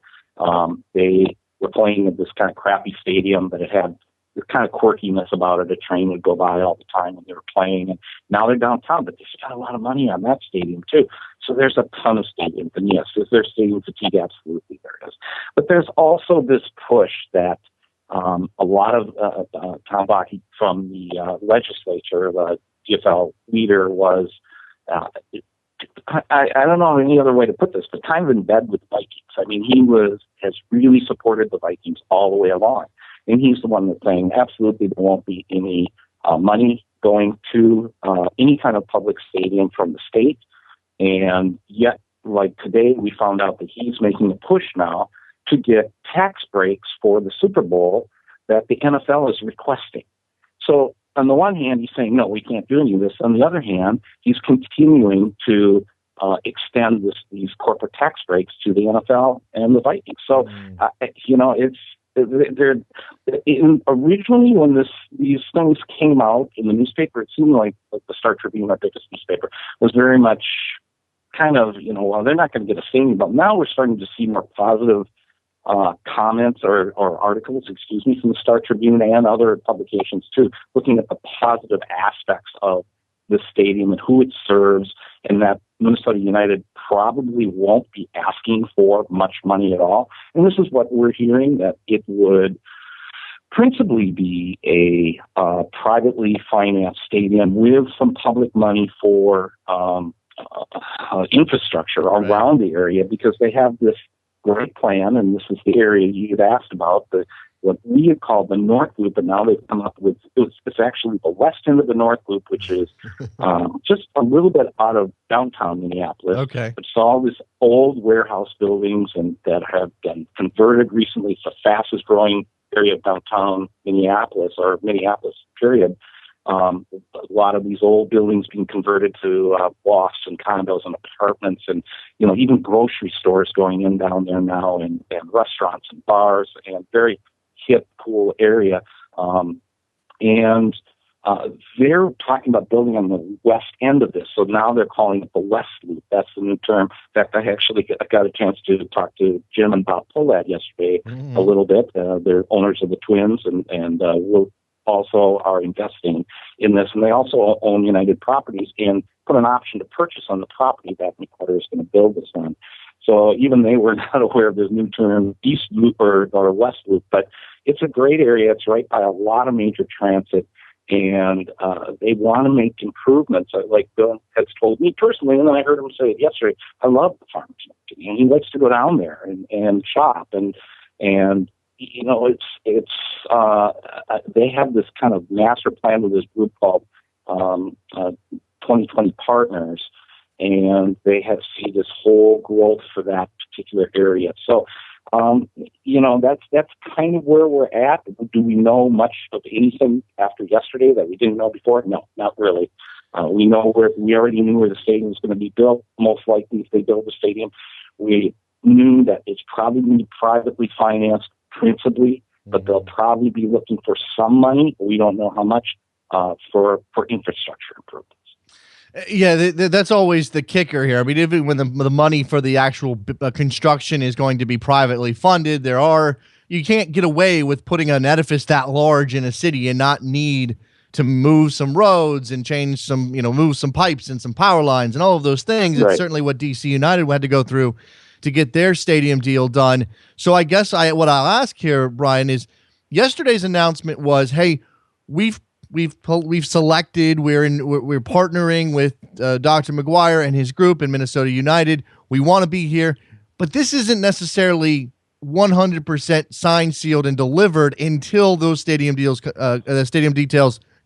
They were playing in this kind of crappy stadium, but it had this kind of quirkiness about it. A train would go by all the time when they were playing, and now they're downtown, but they've got a lot of money on that stadium too. So there's a ton of stadiums, and yes, is there stadium fatigue? Absolutely there is. But there's also this push that a lot of Tom Bakke from the legislature, the DFL leader, was, I don't know any other way to put this, but kind of in bed with the Vikings. I mean, he has really supported the Vikings all the way along. And he's the one that's saying, absolutely, there won't be any money going to any kind of public stadium from the state. And yet, like today, we found out that he's making a push now to get tax breaks for the Super Bowl that the NFL is requesting. So on the one hand, he's saying, no, we can't do any of this. On the other hand, he's continuing to extend these corporate tax breaks to the NFL and the Vikings. So, originally when these things came out in the newspaper, it seemed like the Star Tribune, our biggest newspaper, was very much kind of, well, they're not going to get a stadium. But now we're starting to see more positive comments or articles, from the Star Tribune and other publications too, looking at the positive aspects of the stadium and who it serves, and that Minnesota United probably won't be asking for much money at all. And this is what we're hearing, that it would principally be a privately financed stadium with some public money for infrastructure around the area, because they have this great plan, and this is the area you'd asked about, what we had called the North Loop, but now they've come up with, it's actually the west end of the North Loop, which is just a little bit out of downtown Minneapolis. Okay. It's all this old warehouse buildings and that have been converted recently. It's the fastest growing area of downtown Minneapolis, period. A lot of these old buildings being converted to lofts and condos and apartments, and even grocery stores going in down there now, and restaurants and bars, and very hip, cool area. And they're talking about building on the west end of this. So now they're calling it the West Loop. That's the new term. In fact, I actually got a chance to talk to Jim and Bob Pohlad yesterday a little bit. They're owners of the Twins, and we'll also are investing in this, and they also own United Properties and put an option to purchase on the property that McCarter is going to build this on. So even they were not aware of this new term, East Loop or West Loop, but it's a great area. It's right by a lot of major transit, and they want to make improvements. Like Bill has told me personally, and then I heard him say it yesterday, I love the farmers market, and he likes to go down there and shop, and they have this kind of master plan with this group called 2020 Partners, and they have seen this whole growth for that particular area. So, that's kind of where we're at. Do we know much of anything after yesterday that we didn't know before? No, not really. We already knew where the stadium was going to be built. Most likely, if they build the stadium, we knew that it's probably going to be privately financed principally, but they'll probably be looking for some money. We don't know how much for infrastructure improvements. Yeah, that's always the kicker here. I mean, even when the money for the actual construction is going to be privately funded, you can't get away with putting an edifice that large in a city and not need to move some roads and change some, move some pipes and some power lines and all of those things. Right. It's certainly what DC United had to go through to get their stadium deal done. So I guess what I'll ask here, Brian, is yesterday's announcement was, hey, we've selected, we're partnering with Dr. McGuire and his group in Minnesota United. We want to be here, but this isn't necessarily 100% signed, sealed, and delivered until those stadium details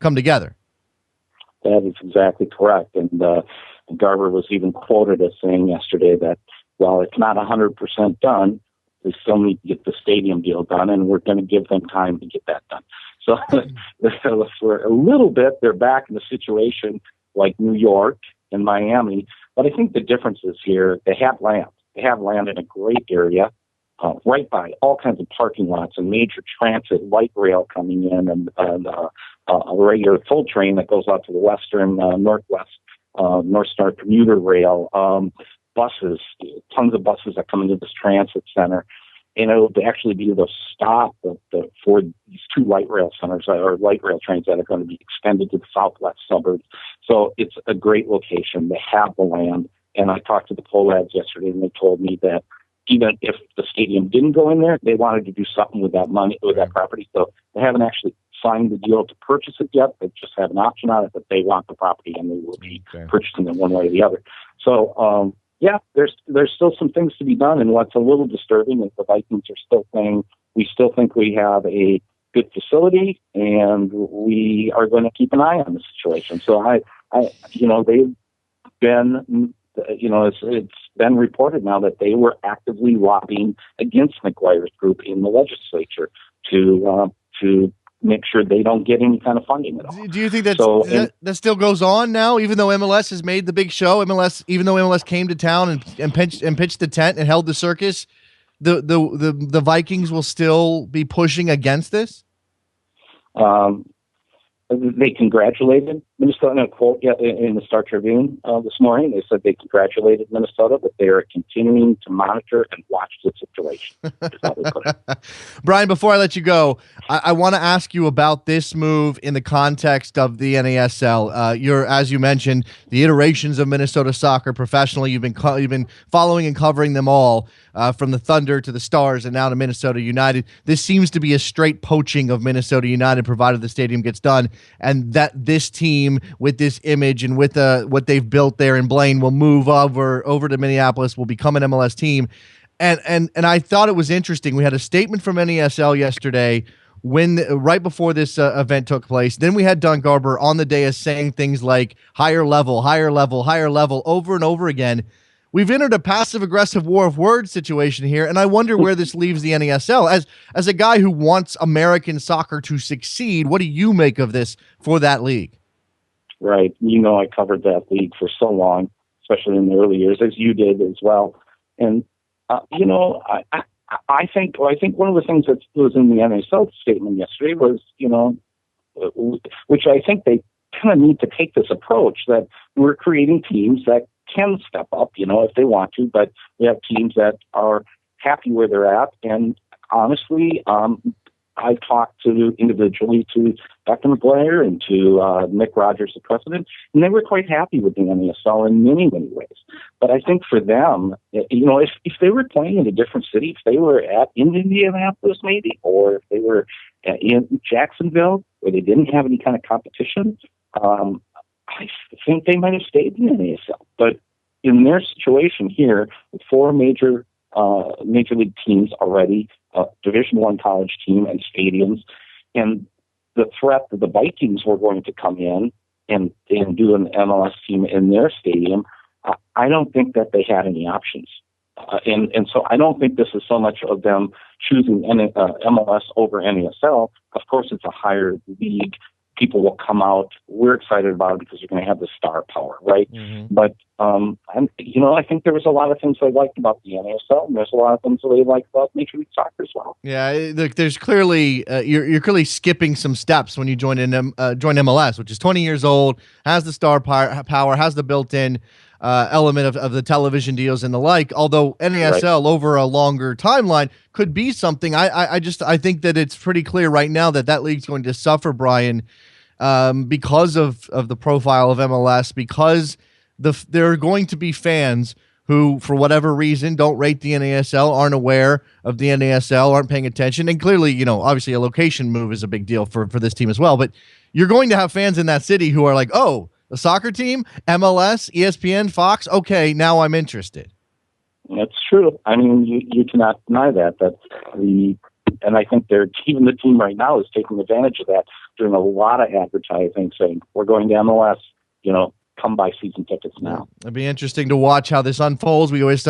come together. That is exactly correct. And Garver was even quoted as saying yesterday that while it's not 100% done, we still need to get the stadium deal done, and we're going to give them time to get that done. So for a little bit, they're back in a situation like New York and Miami. But I think the difference is here, they have land. They have land in a great area, right by all kinds of parking lots and major transit, light rail coming in, and a regular full train that goes out to the western, northwest, North Star commuter rail, buses, tons of buses that come into this transit center. And it'll actually be the stop for these two light rail centers or light rail trains that are going to be extended to the southwest suburbs. So it's a great location. They have the land. And I talked to the Pohlads yesterday, and they told me that even if the stadium didn't go in there, they wanted to do something with that money, with that property. So they haven't actually signed the deal to purchase it yet. They just have an option on it, but they want the property, and they will be purchasing it one way or the other. So, there's still some things to be done, and what's a little disturbing is the Vikings are still saying we still think we have a good facility, and we are going to keep an eye on the situation. So they've been, it's been reported now that they were actively lobbying against McGuire's group in the legislature to make sure they don't get any kind of funding at all. Do you think that still goes on now, even though MLS has made the big show? Even though MLS came to town and pitched the tent and held the circus, the Vikings will still be pushing against this? They congratulated Minnesota, in a quote in the Star Tribune this morning, they said they congratulated Minnesota, but they are continuing to monitor and watch the situation. Is how they put it. Brian, before I let you go, I want to ask you about this move in the context of the NASL. You're, as you mentioned, the iterations of Minnesota soccer professionally. You've been following and covering them all, from the Thunder to the Stars and now to Minnesota United. This seems to be a straight poaching of Minnesota United, provided the stadium gets done, and that this team with this image and with what they've built there in Blaine will move over to Minneapolis, will become an MLS team. And I thought it was interesting. We had a statement from NASL yesterday right before this event took place. Then we had Don Garber on the dais saying things like higher level, higher level, higher level over and over again. We've entered a passive-aggressive war of words situation here, and I wonder where this leaves the NASL. As a guy who wants American soccer to succeed, what do you make of this for that league? Right. I covered that league for so long, especially in the early years, as you did as well. And, I think one of the things that was in the NASL statement yesterday was, which I think they kind of need to take this approach that we're creating teams that can step up, if they want to, but we have teams that are happy where they're at. And honestly, I talked individually to Dr. McGuire and to Nick Rogers, the president, and they were quite happy with the NASL in many, many ways. But I think for them, if they were playing in a different city, if they were in Indianapolis maybe, or if they were in Jacksonville where they didn't have any kind of competition, I think they might have stayed in the NASL. But in their situation here, with four major league teams already, Division I college team and stadiums, and the threat that the Vikings were going to come in and do an MLS team in their stadium, I don't think that they had any options. And so I don't think this is so much of them choosing MLS over NASL. Of course, it's a higher league. People will come out. We're excited about it because you're going to have the star power, right? Mm-hmm. But I think there was a lot of things I liked about the NASL, and there's a lot of things that I liked about Major League Soccer as well. Yeah, there's clearly you're clearly skipping some steps when you join MLS, which is 20 years old, has the star power, has the built-in element of the television deals and the like. Although NASL over a longer timeline could be something. I think that it's pretty clear right now that league's going to suffer, Brian, because of the profile of MLS, because there are going to be fans who, for whatever reason, don't rate the NASL, aren't aware of the NASL, aren't paying attention. And clearly, obviously a location move is a big deal for this team as well. But you're going to have fans in that city who are like, oh, a soccer team, MLS, ESPN, Fox, okay, now I'm interested. That's true. I mean, you cannot deny that. And I think even the team right now is taking advantage of that, doing a lot of advertising, saying, we're going to MLS, come buy season tickets now. It'll be interesting to watch how this unfolds. We always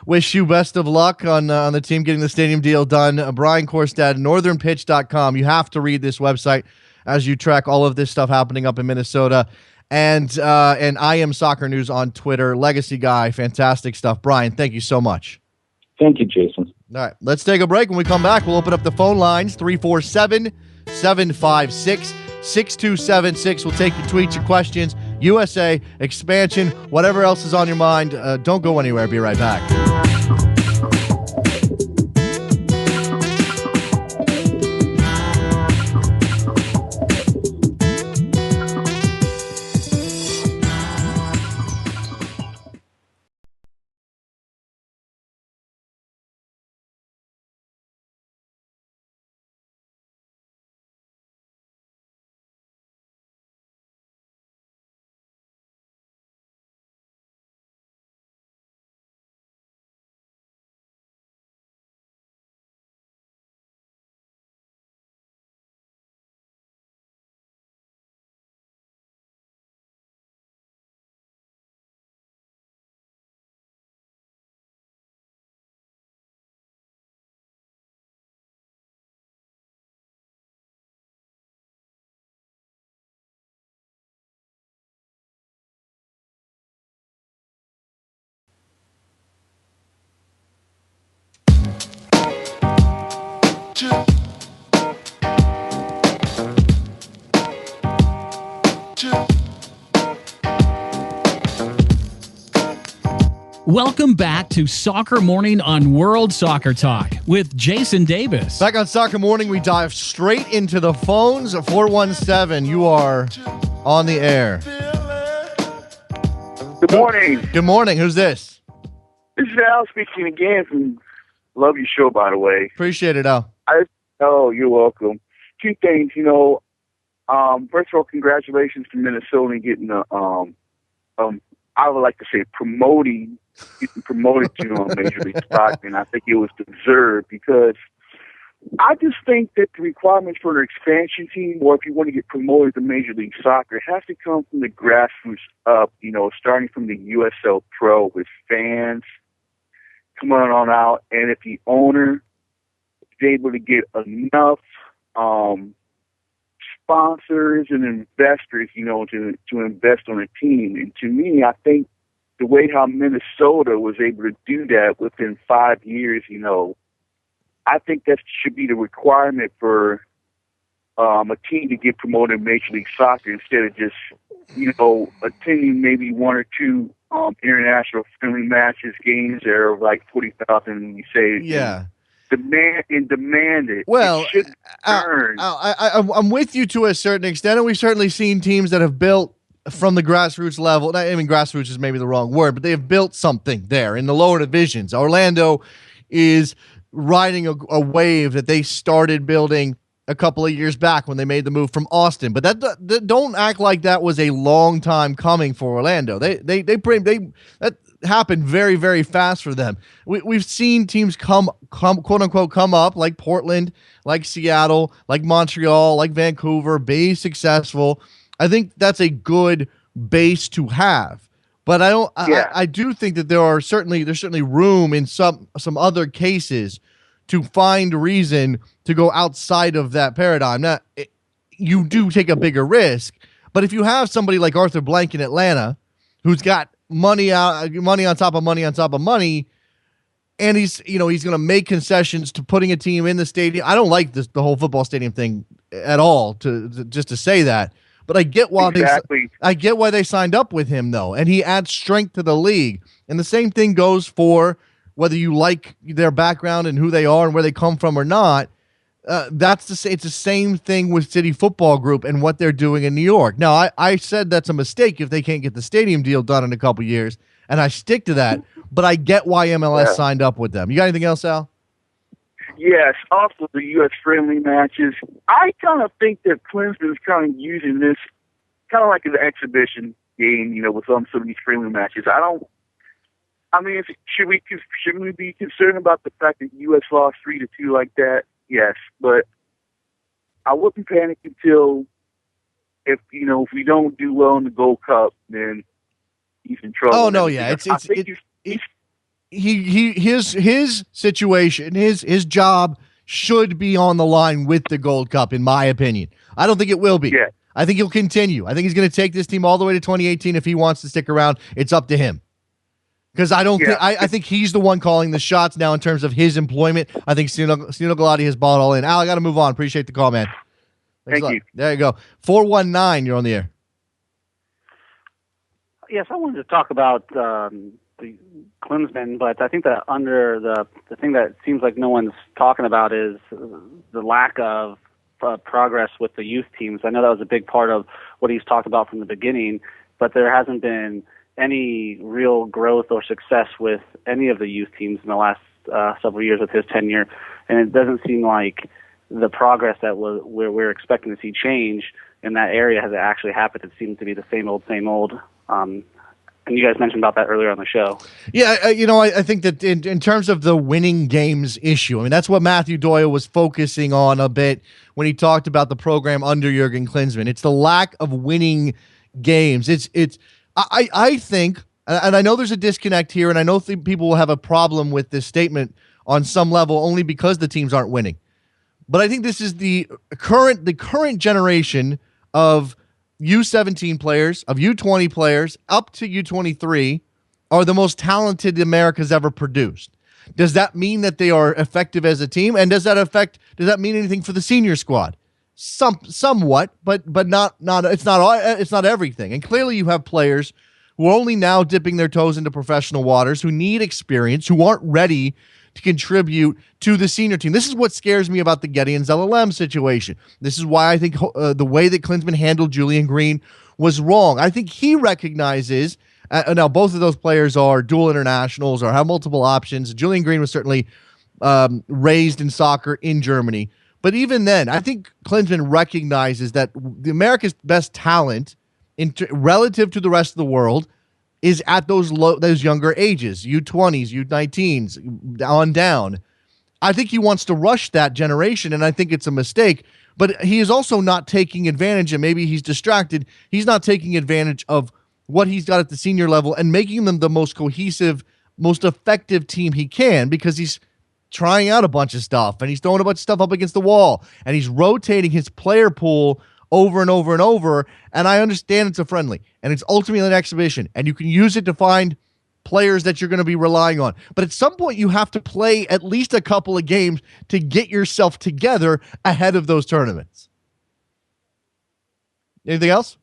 wish you best of luck on the team getting the stadium deal done. Brian Quarstad, northernpitch.com. You have to read this website as you track all of this stuff happening up in Minnesota. And I Am Soccer News on Twitter. Legacy guy, fantastic stuff. Brian, thank you so much. Thank you, Jason. All right, let's take a break. When we come back, we'll open up the phone lines, 347-756-6276. We'll take your tweets, your questions, USA, expansion, whatever else is on your mind. Don't go anywhere. Be right back. Welcome back to Soccer Morning on World Soccer Talk with Jason Davis. Back on Soccer Morning, we dive straight into the phones. 417, you are on the air. Good morning. Good morning. Who's this? This is Al speaking again. Love your show, by the way. Appreciate it, Al. Oh, you're welcome. Two things, first of all, congratulations to Minnesota getting I would like to say getting promoted to Major League Soccer, and I think it was deserved because I just think that the requirements for an expansion team, or if you want to get promoted to Major League Soccer, has to come from the grassroots up, starting from the USL Pro with fans coming on out, and if the owner is able to get enough sponsors and investors, to invest on a team. And to me, I think the way how Minnesota was able to do that within 5 years, I think that should be the requirement for a team to get promoted in Major League Soccer instead of just, attending maybe one or two international friendly matches, games that are like 40,000, and you say, Yeah. Demand it. Well, it I'm with you to a certain extent, and we've certainly seen teams that have built from the grassroots level. I mean, grassroots is maybe the wrong word, but they have built something there in the lower divisions. Orlando is riding a wave that they started building a couple of years back when they made the move from Austin. But that don't act like that was a long time coming for Orlando. That happened very, very fast for them. We've seen teams come quote unquote come up, like Portland, like Seattle, like Montreal, like Vancouver, be successful. I think that's a good base to have. But I do think that there's certainly room in some other cases to find reason to go outside of that paradigm. Now, you do take a bigger risk, but if you have somebody like Arthur Blank in Atlanta, who's got money on top of money, and he's going to make concessions to putting a team in the stadium. I don't like the whole football stadium thing at all. To say that, but I get why they signed up with him though, and he adds strength to the league. And the same thing goes for whether you like their background and who they are and where they come from or not. It's the same thing with City Football Group and what they're doing in New York. Now, I said that's a mistake if they can't get the stadium deal done in a couple years, and I stick to that, but I get why MLS signed up with them. You got anything else, Al? Yes, also the U.S. friendly matches. I kind of think that Clemson's kind of using this kind of like an exhibition game, with some of these friendly matches. Should we be concerned about the fact that U.S. lost 3-2 like that? Yes, but I wouldn't panic until if we don't do well in the Gold Cup, then he's in trouble. Oh no, yeah, his situation, his job should be on the line with the Gold Cup, in my opinion. I don't think it will be. Yeah. I think he'll continue. I think he's going to take this team all the way to 2018 if he wants to stick around. It's up to him. Because I think he's the one calling the shots now in terms of his employment. I think Stino Galati has bought all in. Al, I got to move on. Appreciate the call, man. Thanks Thank you. There you go. 419, you're on the air. Yes, I wanted to talk about the Klinsmann, but I think that under the thing that seems like no one's talking about is the lack of progress with the youth teams. I know that was a big part of what he's talked about from the beginning, but there hasn't been any real growth or success with any of the youth teams in the last several years of his tenure, and it doesn't seem like the progress that we're expecting to see change in that area has actually happened. It seems to be the same old. And you guys mentioned about that earlier on the show. Yeah, I think that in terms of the winning games issue, I mean, that's what Matthew Doyle was focusing on a bit when he talked about the program under Jurgen Klinsmann. It's the lack of winning games. I think, and I know there's a disconnect here, and I know people will have a problem with this statement on some level only because the teams aren't winning. But I think this is the current generation of U17 players, of U20 players, up to U23, are the most talented America's ever produced. Does that mean that they are effective as a team? And does that mean anything for the senior squad? Somewhat, but not it's not everything. And clearly you have players who are only now dipping their toes into professional waters, who need experience, who aren't ready to contribute to the senior team. This is what scares me about the Getty and Zellem situation. This is why I think the way that Klinsmann handled Julian Green was wrong. I think he recognizes, now both of those players are dual internationals or have multiple options. Julian Green was certainly raised in soccer in Germany. But even then, I think Klinsmann recognizes that the America's best talent relative to the rest of the world is at those younger ages, U20s, U19s, on down. I think he wants to rush that generation, and I think it's a mistake. But he is also not taking advantage, and maybe he's distracted. He's not taking advantage of what he's got at the senior level and making them the most cohesive, most effective team he can, because he's trying out a bunch of stuff, and he's throwing a bunch of stuff up against the wall, and he's rotating his player pool over and over and over. And I understand it's a friendly, and it's ultimately an exhibition, and you can use it to find players that you're going to be relying on. But at some point, you have to play at least a couple of games to get yourself together ahead of those tournaments. Anything else?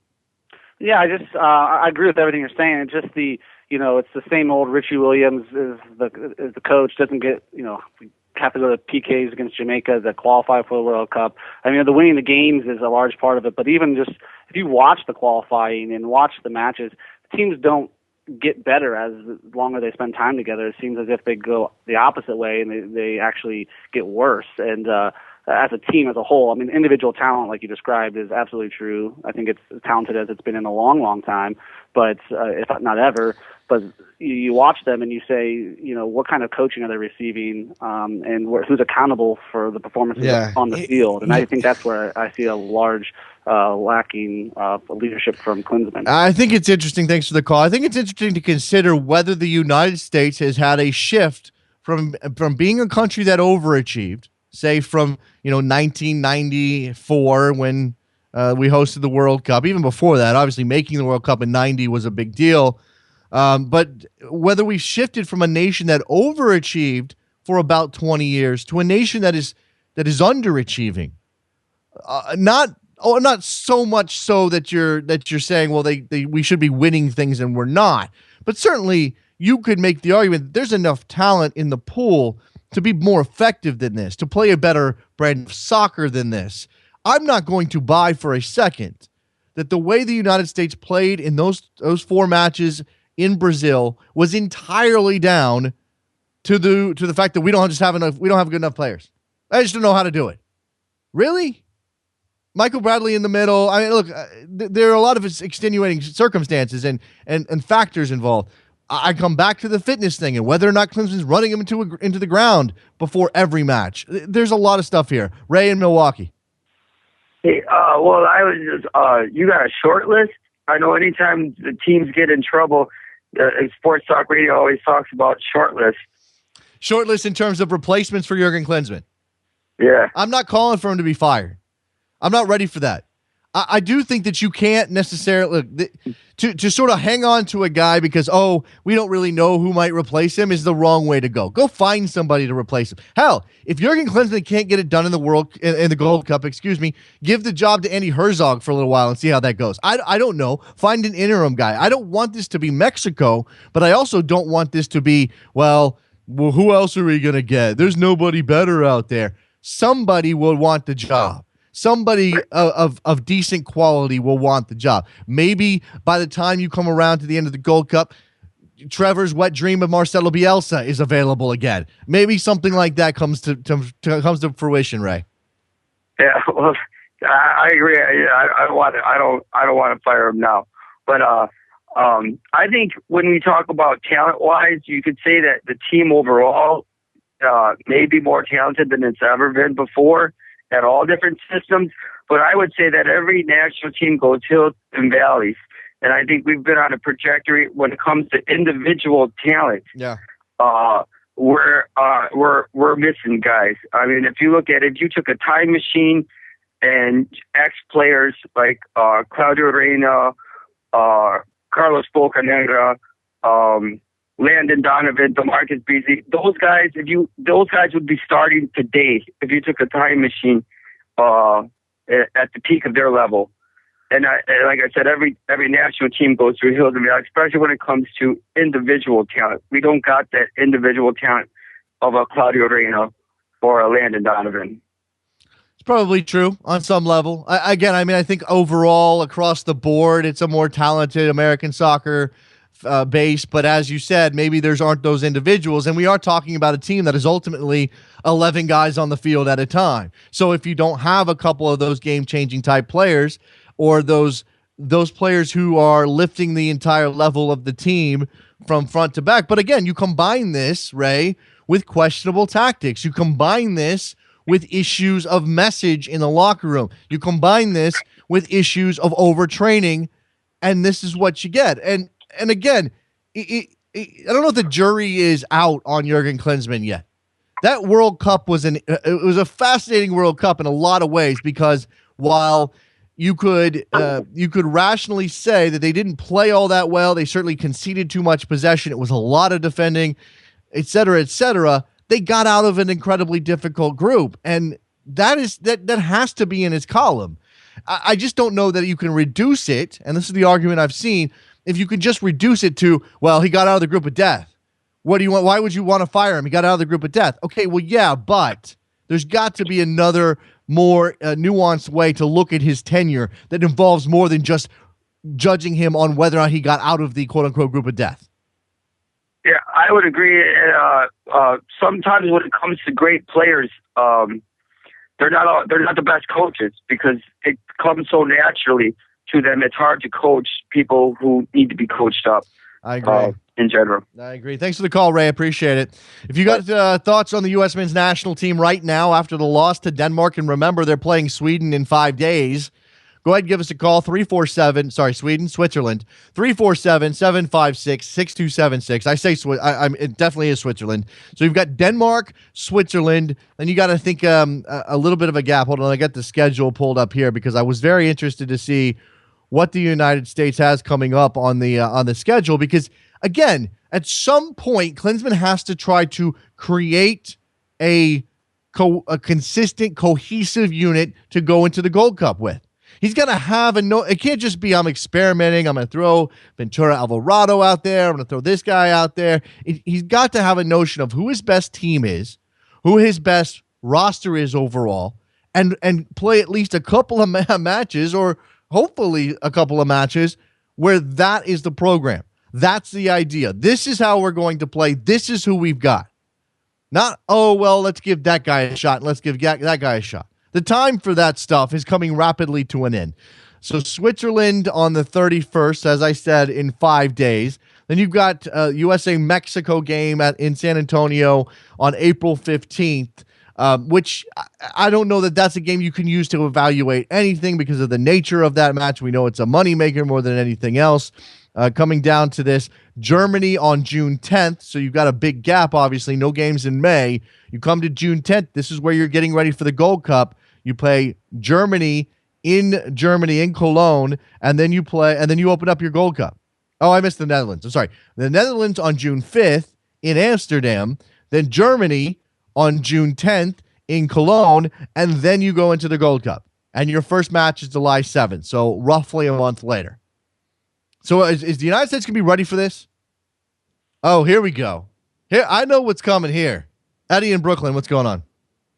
Yeah, I agree with everything you're saying. It's just it's the same old Richie Williams is the coach, doesn't get, have to go to PKs against Jamaica that qualify for the World Cup. I mean, the winning the games is a large part of it, but even just if you watch the qualifying and watch the matches, teams don't get better as longer they spend time together. It seems as if they go the opposite way and they actually get worse. And as a team as a whole, I mean, individual talent, like you described, is absolutely true. I think it's as talented as it's been in a long, long time, but if not ever. But you watch them and you say, what kind of coaching are they receiving, and who's accountable for the performances on the field? And I think that's where I see a large lacking leadership from Klinsmann. I think it's interesting. Thanks for the call. I think it's interesting to consider whether the United States has had a shift from being a country that overachieved, say from 1994 when we hosted the World Cup. Even before that, obviously making the World Cup in '90 was a big deal. But whether we shifted from a nation that overachieved for about 20 years to a nation that is underachieving, not so much so that you're saying, well, we should be winning things and we're not. But certainly you could make the argument that there's enough talent in the pool to be more effective than this, to play a better brand of soccer than this. I'm not going to buy for a second that the way the United States played in those 4 matches in Brazil was entirely down to the fact that we don't have good enough players. I just don't know how to do it. Really? Michael Bradley in the middle. I mean, look, there are a lot of extenuating circumstances and factors involved. I come back to the fitness thing and whether or not Klinsmann's running him into the ground before every match. There's a lot of stuff here. Ray in Milwaukee. Hey, well, I was just, you got a short list? I know anytime the teams get in trouble, Sports Talk Radio always talks about short list. Short list in terms of replacements for Jurgen Klinsmann. Yeah. I'm not calling for him to be fired. I'm not ready for that. I do think that you can't necessarily to sort of hang on to a guy because, we don't really know who might replace him is the wrong way to go. Go find somebody to replace him. Hell, if Jurgen Klinsmann can't get it done in the Gold Cup, give the job to Andy Herzog for a little while and see how that goes. I don't know. Find an interim guy. I don't want this to be Mexico, but I also don't want this to be, well, who else are we going to get? There's nobody better out there. Somebody will want the job. Somebody of decent quality will want the job. Maybe by the time you come around to the end of the Gold Cup, Trevor's wet dream of Marcelo Bielsa is available again. Maybe something like that comes to fruition, Ray. Yeah, well, I agree. I don't want to fire him now, but I think when we talk about talent-wise, you could say that the team overall may be more talented than it's ever been before at all different systems. But I would say that every national team goes hills and valleys. And I think we've been on a trajectory when it comes to individual talent. Yeah. We're missing guys. I mean, if you took a time machine and X players like Claudio Reyna, Carlos Bocanegra, Landon Donovan, DeMarcus Beasley, those guys would be starting today if you took a time machine at the peak of their level. like I said, every national team goes through hills and valleys, especially when it comes to individual talent. We don't got that individual talent of a Claudio Reyna or a Landon Donovan. It's probably true on some level. I think overall across the board, it's a more talented American soccer base. But as you said, maybe aren't those individuals. And we are talking about a team that is ultimately 11 guys on the field at a time. So if you don't have a couple of those game-changing type players or those players who are lifting the entire level of the team from front to back. But again, you combine this, Ray, with questionable tactics. You combine this with issues of message in the locker room. You combine this with issues of overtraining, and this is what you get. And again, I don't know if the jury is out on Jurgen Klinsmann yet. That World Cup was a fascinating World Cup in a lot of ways, because while you could rationally say that they didn't play all that well, they certainly conceded too much possession. It was a lot of defending, et cetera, they got out of an incredibly difficult group. And that has to be in his column. I just don't know that you can reduce it, and this is the argument I've seen, if you can just reduce it to, well, he got out of the group of death. What do you want? Why would you want to fire him? He got out of the group of death. Okay, well, yeah, but there's got to be another more nuanced way to look at his tenure that involves more than just judging him on whether or not he got out of the quote-unquote group of death. Yeah, I would agree. Sometimes when it comes to great players, they're not the best coaches because it comes so naturally to them. It's hard to coach people who need to be coached up. I agree. In general. I agree. Thanks for the call, Ray. Appreciate it. If you got thoughts on the U.S. men's national team right now after the loss to Denmark, and remember they're playing Sweden in 5 days, go ahead and give us a call, Switzerland, 347-756-6276. I say it definitely is Switzerland. So you've got Denmark, Switzerland, then you got to think a little bit of a gap. Hold on, I got the schedule pulled up here because I was very interested to see what the United States has coming up on the schedule, because again, at some point, Klinsmann has to try to create a consistent, cohesive unit to go into the Gold Cup with. He's got to have it can't just be, I'm experimenting, I'm going to throw Ventura Alvarado out there, I'm going to throw this guy out there. He's got to have a notion of who his best team is, who his best roster is overall, and play at least a couple of matches, or hopefully a couple of matches, where that is the program. That's the idea. This is how we're going to play. This is who we've got. Not, oh, well, let's give that guy a shot. Let's give that guy a shot. The time for that stuff is coming rapidly to an end. So Switzerland on the 31st, as I said, in 5 days. Then you've got USA-Mexico game in San Antonio on April 15th, which I don't know that that's a game you can use to evaluate anything because of the nature of that match. We know it's a moneymaker more than anything else. Coming down to this, Germany on June 10th. So you've got a big gap, obviously. No games in May. You come to June 10th. This is where you're getting ready for the Gold Cup. You play Germany in Cologne, and then you open up your Gold Cup. Oh, I missed the Netherlands. I'm sorry. The Netherlands on June 5th in Amsterdam, then Germany on June 10th in Cologne, and then you go into the Gold Cup. And your first match is July 7th, so roughly a month later. So is the United States going to be ready for this? Oh, here we go. Here, I know what's coming here. Eddie in Brooklyn, what's going on?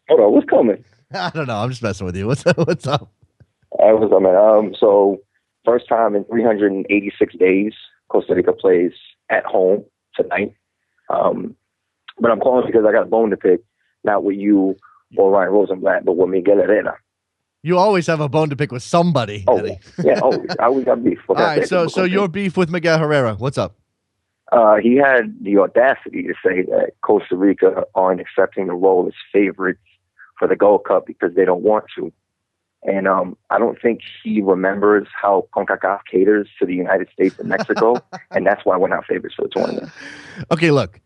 Hold on, what's coming? I don't know. I'm just messing with you. What's up? What's up, man? So first time in 386 days, Costa Rica plays at home tonight. But I'm calling because I got a bone to pick, not with you or Ryan Rosenblatt, but with Miguel Herrera. You always have a bone to pick with somebody. Oh, Eddie. Yeah, always. I always got beef. All right, so your beef with Miguel Herrera. What's up? He had the audacity to say that Costa Rica aren't accepting the role as favorites for the Gold Cup because they don't want to. And I don't think he remembers how CONCACAF caters to the United States and Mexico, and that's why we're not favorites for the tournament. Okay, look.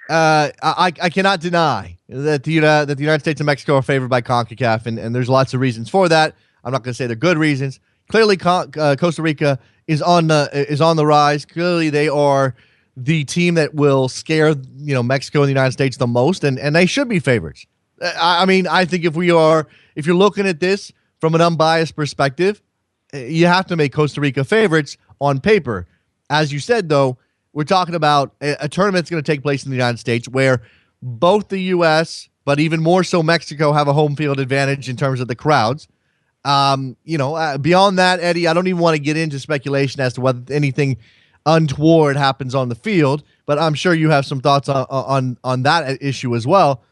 I cannot deny that the United States and Mexico are favored by CONCACAF, and there's lots of reasons for that. I'm not going to say they're good reasons. Clearly, Costa Rica is on the rise. Clearly, they are the team that will scare Mexico and the United States the most, and they should be favorites. I mean, I think if you're looking at this from an unbiased perspective, you have to make Costa Rica favorites on paper. As you said, though, we're talking about a tournament that's going to take place in the United States where both the U.S., but even more so Mexico, have a home field advantage in terms of the crowds. Beyond that, Eddie, I don't even want to get into speculation as to whether anything untoward happens on the field, but I'm sure you have some thoughts on that issue as well.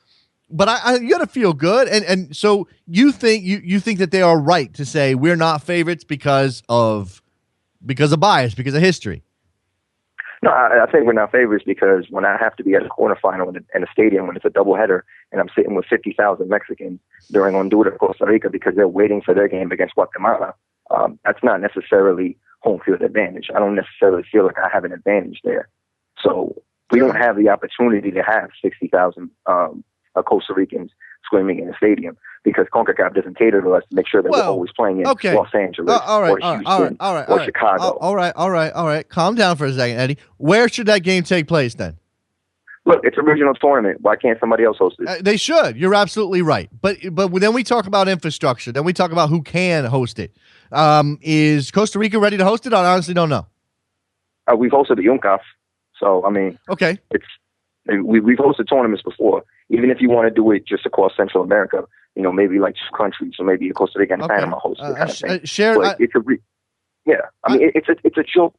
But you got to feel good, and so you think that they are right to say we're not favorites because of bias, because of history. No, I think we're not favorites because when I have to be at a quarterfinal in a stadium when it's a doubleheader and I'm sitting with 50,000 Mexicans during Honduras, Costa Rica, because they're waiting for their game against Guatemala, that's not necessarily home field advantage. I don't necessarily feel like I have an advantage there. So we don't have the opportunity to have 60,000 Costa Ricans screaming in the stadium because CONCACAF doesn't cater to us to make sure that we're always playing in Los Angeles or Houston or Chicago. All right. Calm down for a second, Eddie. Where should that game take place then? Look, it's a regional tournament. Why can't somebody else host it? They should. You're absolutely right. But then we talk about infrastructure. Then we talk about who can host it. Is Costa Rica ready to host it? I honestly don't know. We've hosted the UNCAF. So, I mean, okay. We've hosted tournaments before. Even if you want to do it just across Central America, maybe like 2 countries, or maybe Costa Rica and Panama host it kind of thing. It's a joke.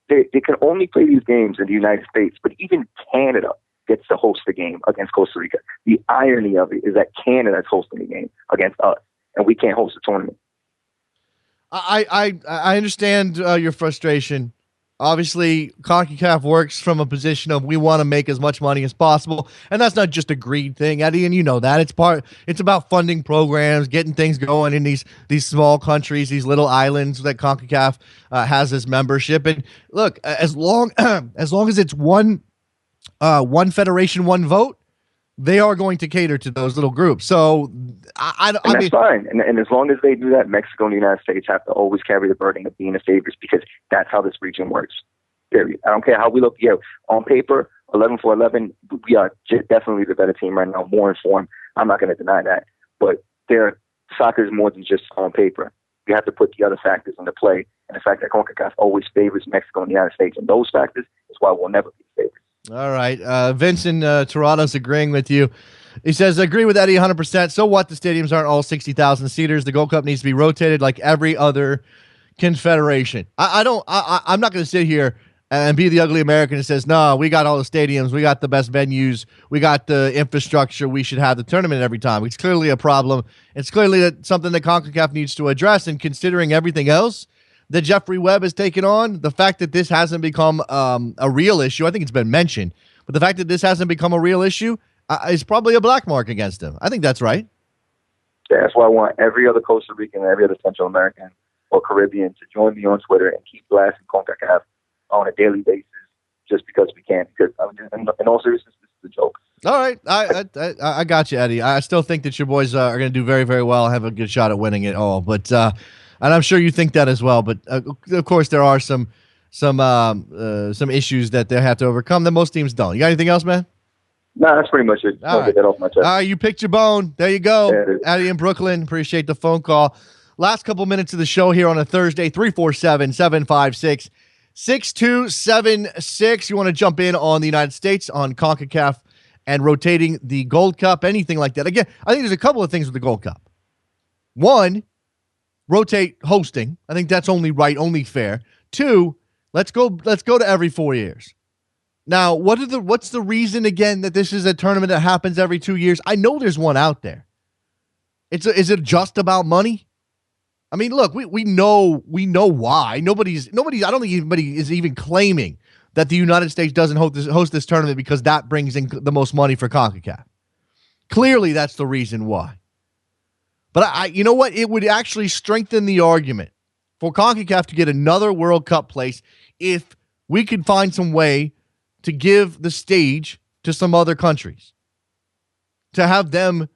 They can only play these games in the United States, but even Canada gets to host the game against Costa Rica. The irony of it is that Canada's hosting the game against us, and we can't host the tournament. I understand your frustration. Obviously, CONCACAF works from a position of we want to make as much money as possible, and that's not just a greed thing, Eddie, and you know that. It's about funding programs, getting things going in these small countries, these little islands that CONCACAF has as membership. And look, as long as it's one federation, one vote, they are going to cater to those little groups. So that's fine. And as long as they do that, Mexico and the United States have to always carry the burden of being the favorites because that's how this region works. Period. I don't care how we look. On paper, 11-11, we are definitely the better team right now, more informed. I'm not going to deny that. But soccer is more than just on paper. You have to put the other factors into play. And the fact that CONCACAF always favors Mexico and the United States, and those factors is why we'll never be favorites. All right. Vincent Toronto's agreeing with you. He says, I agree with Eddie 100%. So what? The stadiums aren't all 60,000 seaters. The Gold Cup needs to be rotated like every other confederation. I'm not going to sit here and be the ugly American that says, no, we got all the stadiums. We got the best venues. We got the infrastructure. We should have the tournament every time. It's clearly a problem. It's clearly something that CONCACAF needs to address. And considering everything else that Jeffrey Webb has taken on, the fact that this hasn't become a real issue, I think it's been mentioned, but the fact that this hasn't become a real issue is probably a black mark against him. I think that's right. Yeah, that's why I want every other Costa Rican and every other Central American or Caribbean to join me on Twitter and keep blasting CONCACAF on a daily basis just because we can. Because in all seriousness, this is a joke. All right. I got you, Eddie. I still think that your boys are going to do very, very well, have a good shot at winning it all. But and I'm sure you think that as well. But of course, there are some issues that they have to overcome that most teams don't. You got anything else, man? No, that's pretty much it. All right. Get that off my chest. All right, you picked your bone. There you go. Eddie in Brooklyn. Appreciate the phone call. Last couple minutes of the show here on a Thursday, 347-756-6276. You want to jump in on the United States, on CONCACAF, and rotating the Gold Cup, anything like that. Again, I think there's a couple of things with the Gold Cup. One, rotate hosting. I think that's only right, only fair. Two, let's go to every 4 years. Now, what's the reason again that this is a tournament that happens every 2 years? I know there's one out there. Is it just about money? I mean, look, we know why. Nobody's. I don't think anybody is even claiming that the United States doesn't host this tournament because that brings in the most money for CONCACAF. Clearly, that's the reason why. But you know what? It would actually strengthen the argument for CONCACAF to get another World Cup place if we could find some way to give the stage to some other countries, to have them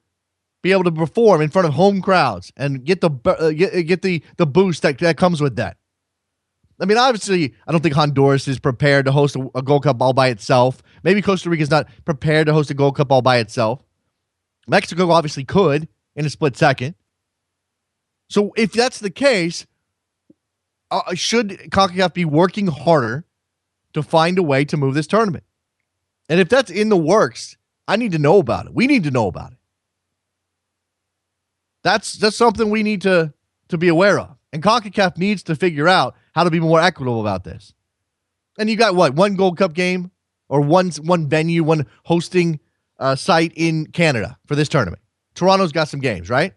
be able to perform in front of home crowds and get the boost that comes with that. I mean, obviously, I don't think Honduras is prepared to host a Gold Cup all by itself. Maybe Costa Rica is not prepared to host a Gold Cup all by itself. Mexico obviously could in a split second. So if that's the case, should CONCACAF be working harder to find a way to move this tournament? And if that's in the works, I need to know about it. We need to know about it. That's something we need to be aware of. And CONCACAF needs to figure out how to be more equitable about this. And you got what? One Gold Cup game or one venue, one hosting site in Canada for this tournament. Toronto's got some games, right?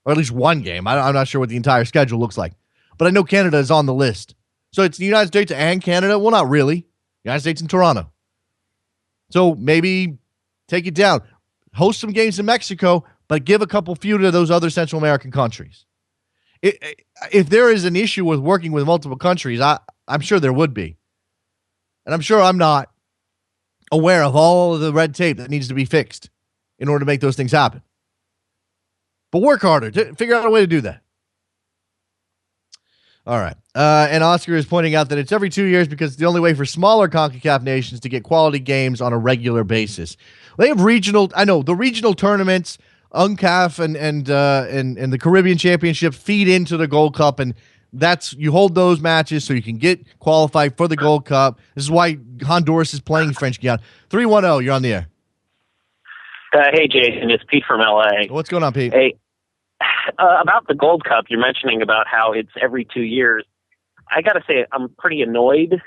Or at least one game. I'm not sure what the entire schedule looks like. But I know Canada is on the list. So it's the United States and Canada? Well, not really. United States and Toronto. So maybe take it down. Host some games in Mexico, but give a few to those other Central American countries. If there is an issue with working with multiple countries, I'm sure there would be. And I'm sure I'm not aware of all of the red tape that needs to be fixed in order to make those things happen. But work harder to figure out a way to do that. All right. And Oscar is pointing out that it's every 2 years because it's the only way for smaller CONCACAF nations to get quality games on a regular basis. They have the regional tournaments, UNCAF and the Caribbean Championship feed into the Gold Cup, and you hold those matches so you can get qualified for the Gold Cup. This is why Honduras is playing French Guiana. 310, you're on the air. Hey, Jason, it's Pete from LA. What's going on, Pete? Hey, about the Gold Cup, you're mentioning about how it's every 2 years. I got to say, I'm pretty annoyed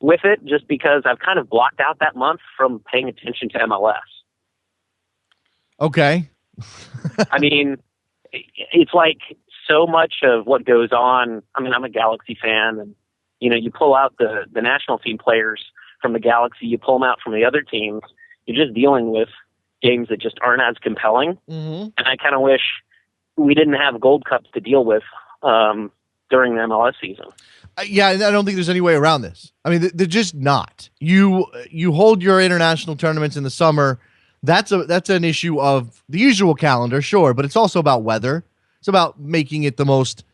with it just because I've kind of blocked out that month from paying attention to MLS. Okay. I mean, it's like so much of what goes on. I mean, I'm a Galaxy fan, and, you pull out the national team players from the Galaxy, you pull them out from the other teams, you're just dealing with games that just aren't as compelling. Mm-hmm. And I kind of wish we didn't have Gold Cups to deal with during the MLS season. Yeah, I don't think there's any way around this. I mean, they're just not. You hold your international tournaments in the summer. That's an issue of the usual calendar, sure, but it's also about weather. It's about making it the most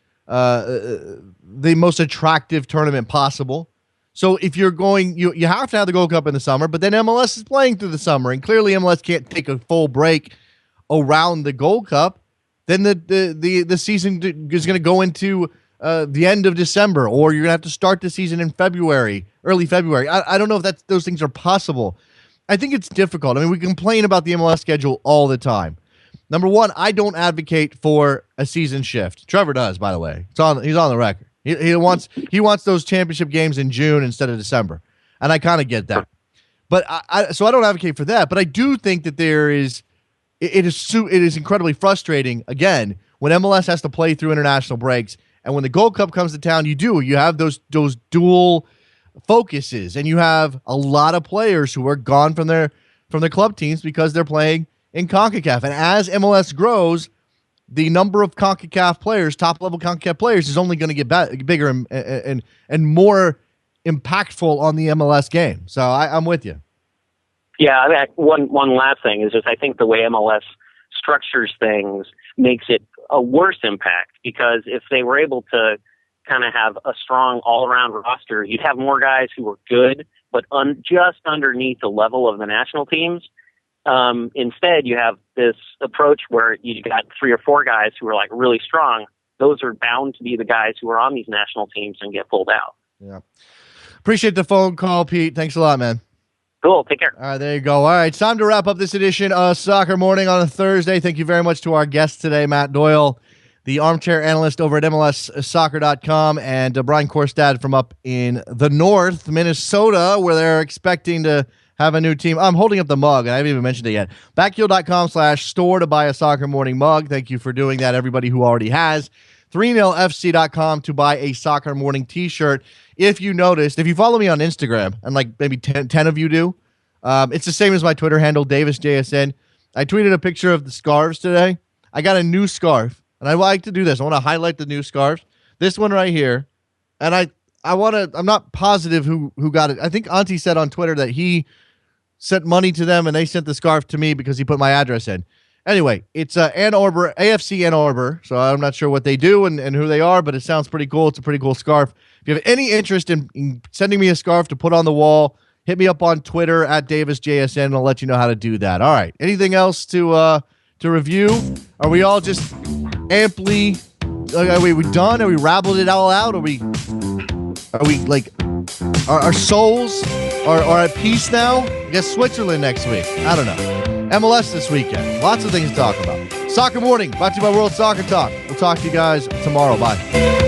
attractive tournament possible. So if you're going, you have to have the Gold Cup in the summer, but then MLS is playing through the summer, and clearly MLS can't take a full break around the Gold Cup. Then the season is going to go into the end of December, or you're going to have to start the season in February, early February. I don't know if those things are possible. I think it's difficult. I mean, we complain about the MLS schedule all the time. Number one, I don't advocate for a season shift. Trevor does, by the way. He's on the record. He wants those championship games in June instead of December, and I kind of get that. But so I don't advocate for that. But I do think that it is incredibly frustrating, again, when MLS has to play through international breaks, and when the Gold Cup comes to town, you have those dual focuses, and you have a lot of players who are gone from their club teams because they're playing in CONCACAF. And as MLS grows, the number of CONCACAF players, top-level CONCACAF players, is only going to get bigger and more impactful on the MLS game. So I'm with you. Yeah, I mean, one last thing is just I think the way MLS structures things makes it a worse impact, because if they were able to kind of have a strong all-around roster, you'd have more guys who were good, but just underneath the level of the national teams. Instead, you have this approach where you got 3 or 4 guys who are like really strong. Those are bound to be the guys who are on these national teams and get pulled out. Yeah. Appreciate the phone call, Pete. Thanks a lot, man. Cool. Take care. All right, there you go. All right, it's time to wrap up this edition of Soccer Morning on a Thursday. Thank you very much to our guest today, Matt Doyle, the armchair analyst over at MLSsoccer.com, and Brian Quarstad from up in the north, Minnesota, where they're expecting to have a new team. I'm holding up the mug, and I haven't even mentioned it yet. Backheel.com/store to buy a Soccer Morning mug. Thank you for doing that, everybody who already has. 3nilfc.com to buy a Soccer Morning t-shirt. If you noticed, if you follow me on Instagram, and like maybe 10 of you do, it's the same as my Twitter handle, DavisJSN. I tweeted a picture of the scarves today. I got a new scarf, and I like to do this. I want to highlight the new scarves. This one right here, and I'm not positive who got it. I think Auntie said on Twitter that he sent money to them, and they sent the scarf to me because he put my address in. Anyway, it's Ann Arbor, AFC Ann Arbor, so I'm not sure what they do and who they are, but it sounds pretty cool. It's a pretty cool scarf. If you have any interest in sending me a scarf to put on the wall, hit me up on Twitter at DavisJSN, and I'll let you know how to do that. All right. Anything else to review? Are we all just amply Are we done? Are we rabbled it all out? Are we like, our souls are at peace now? I guess Switzerland next week. I don't know. MLS this weekend. Lots of things to talk about. Soccer Morning, brought to you by World Soccer Talk. We'll talk to you guys tomorrow. Bye.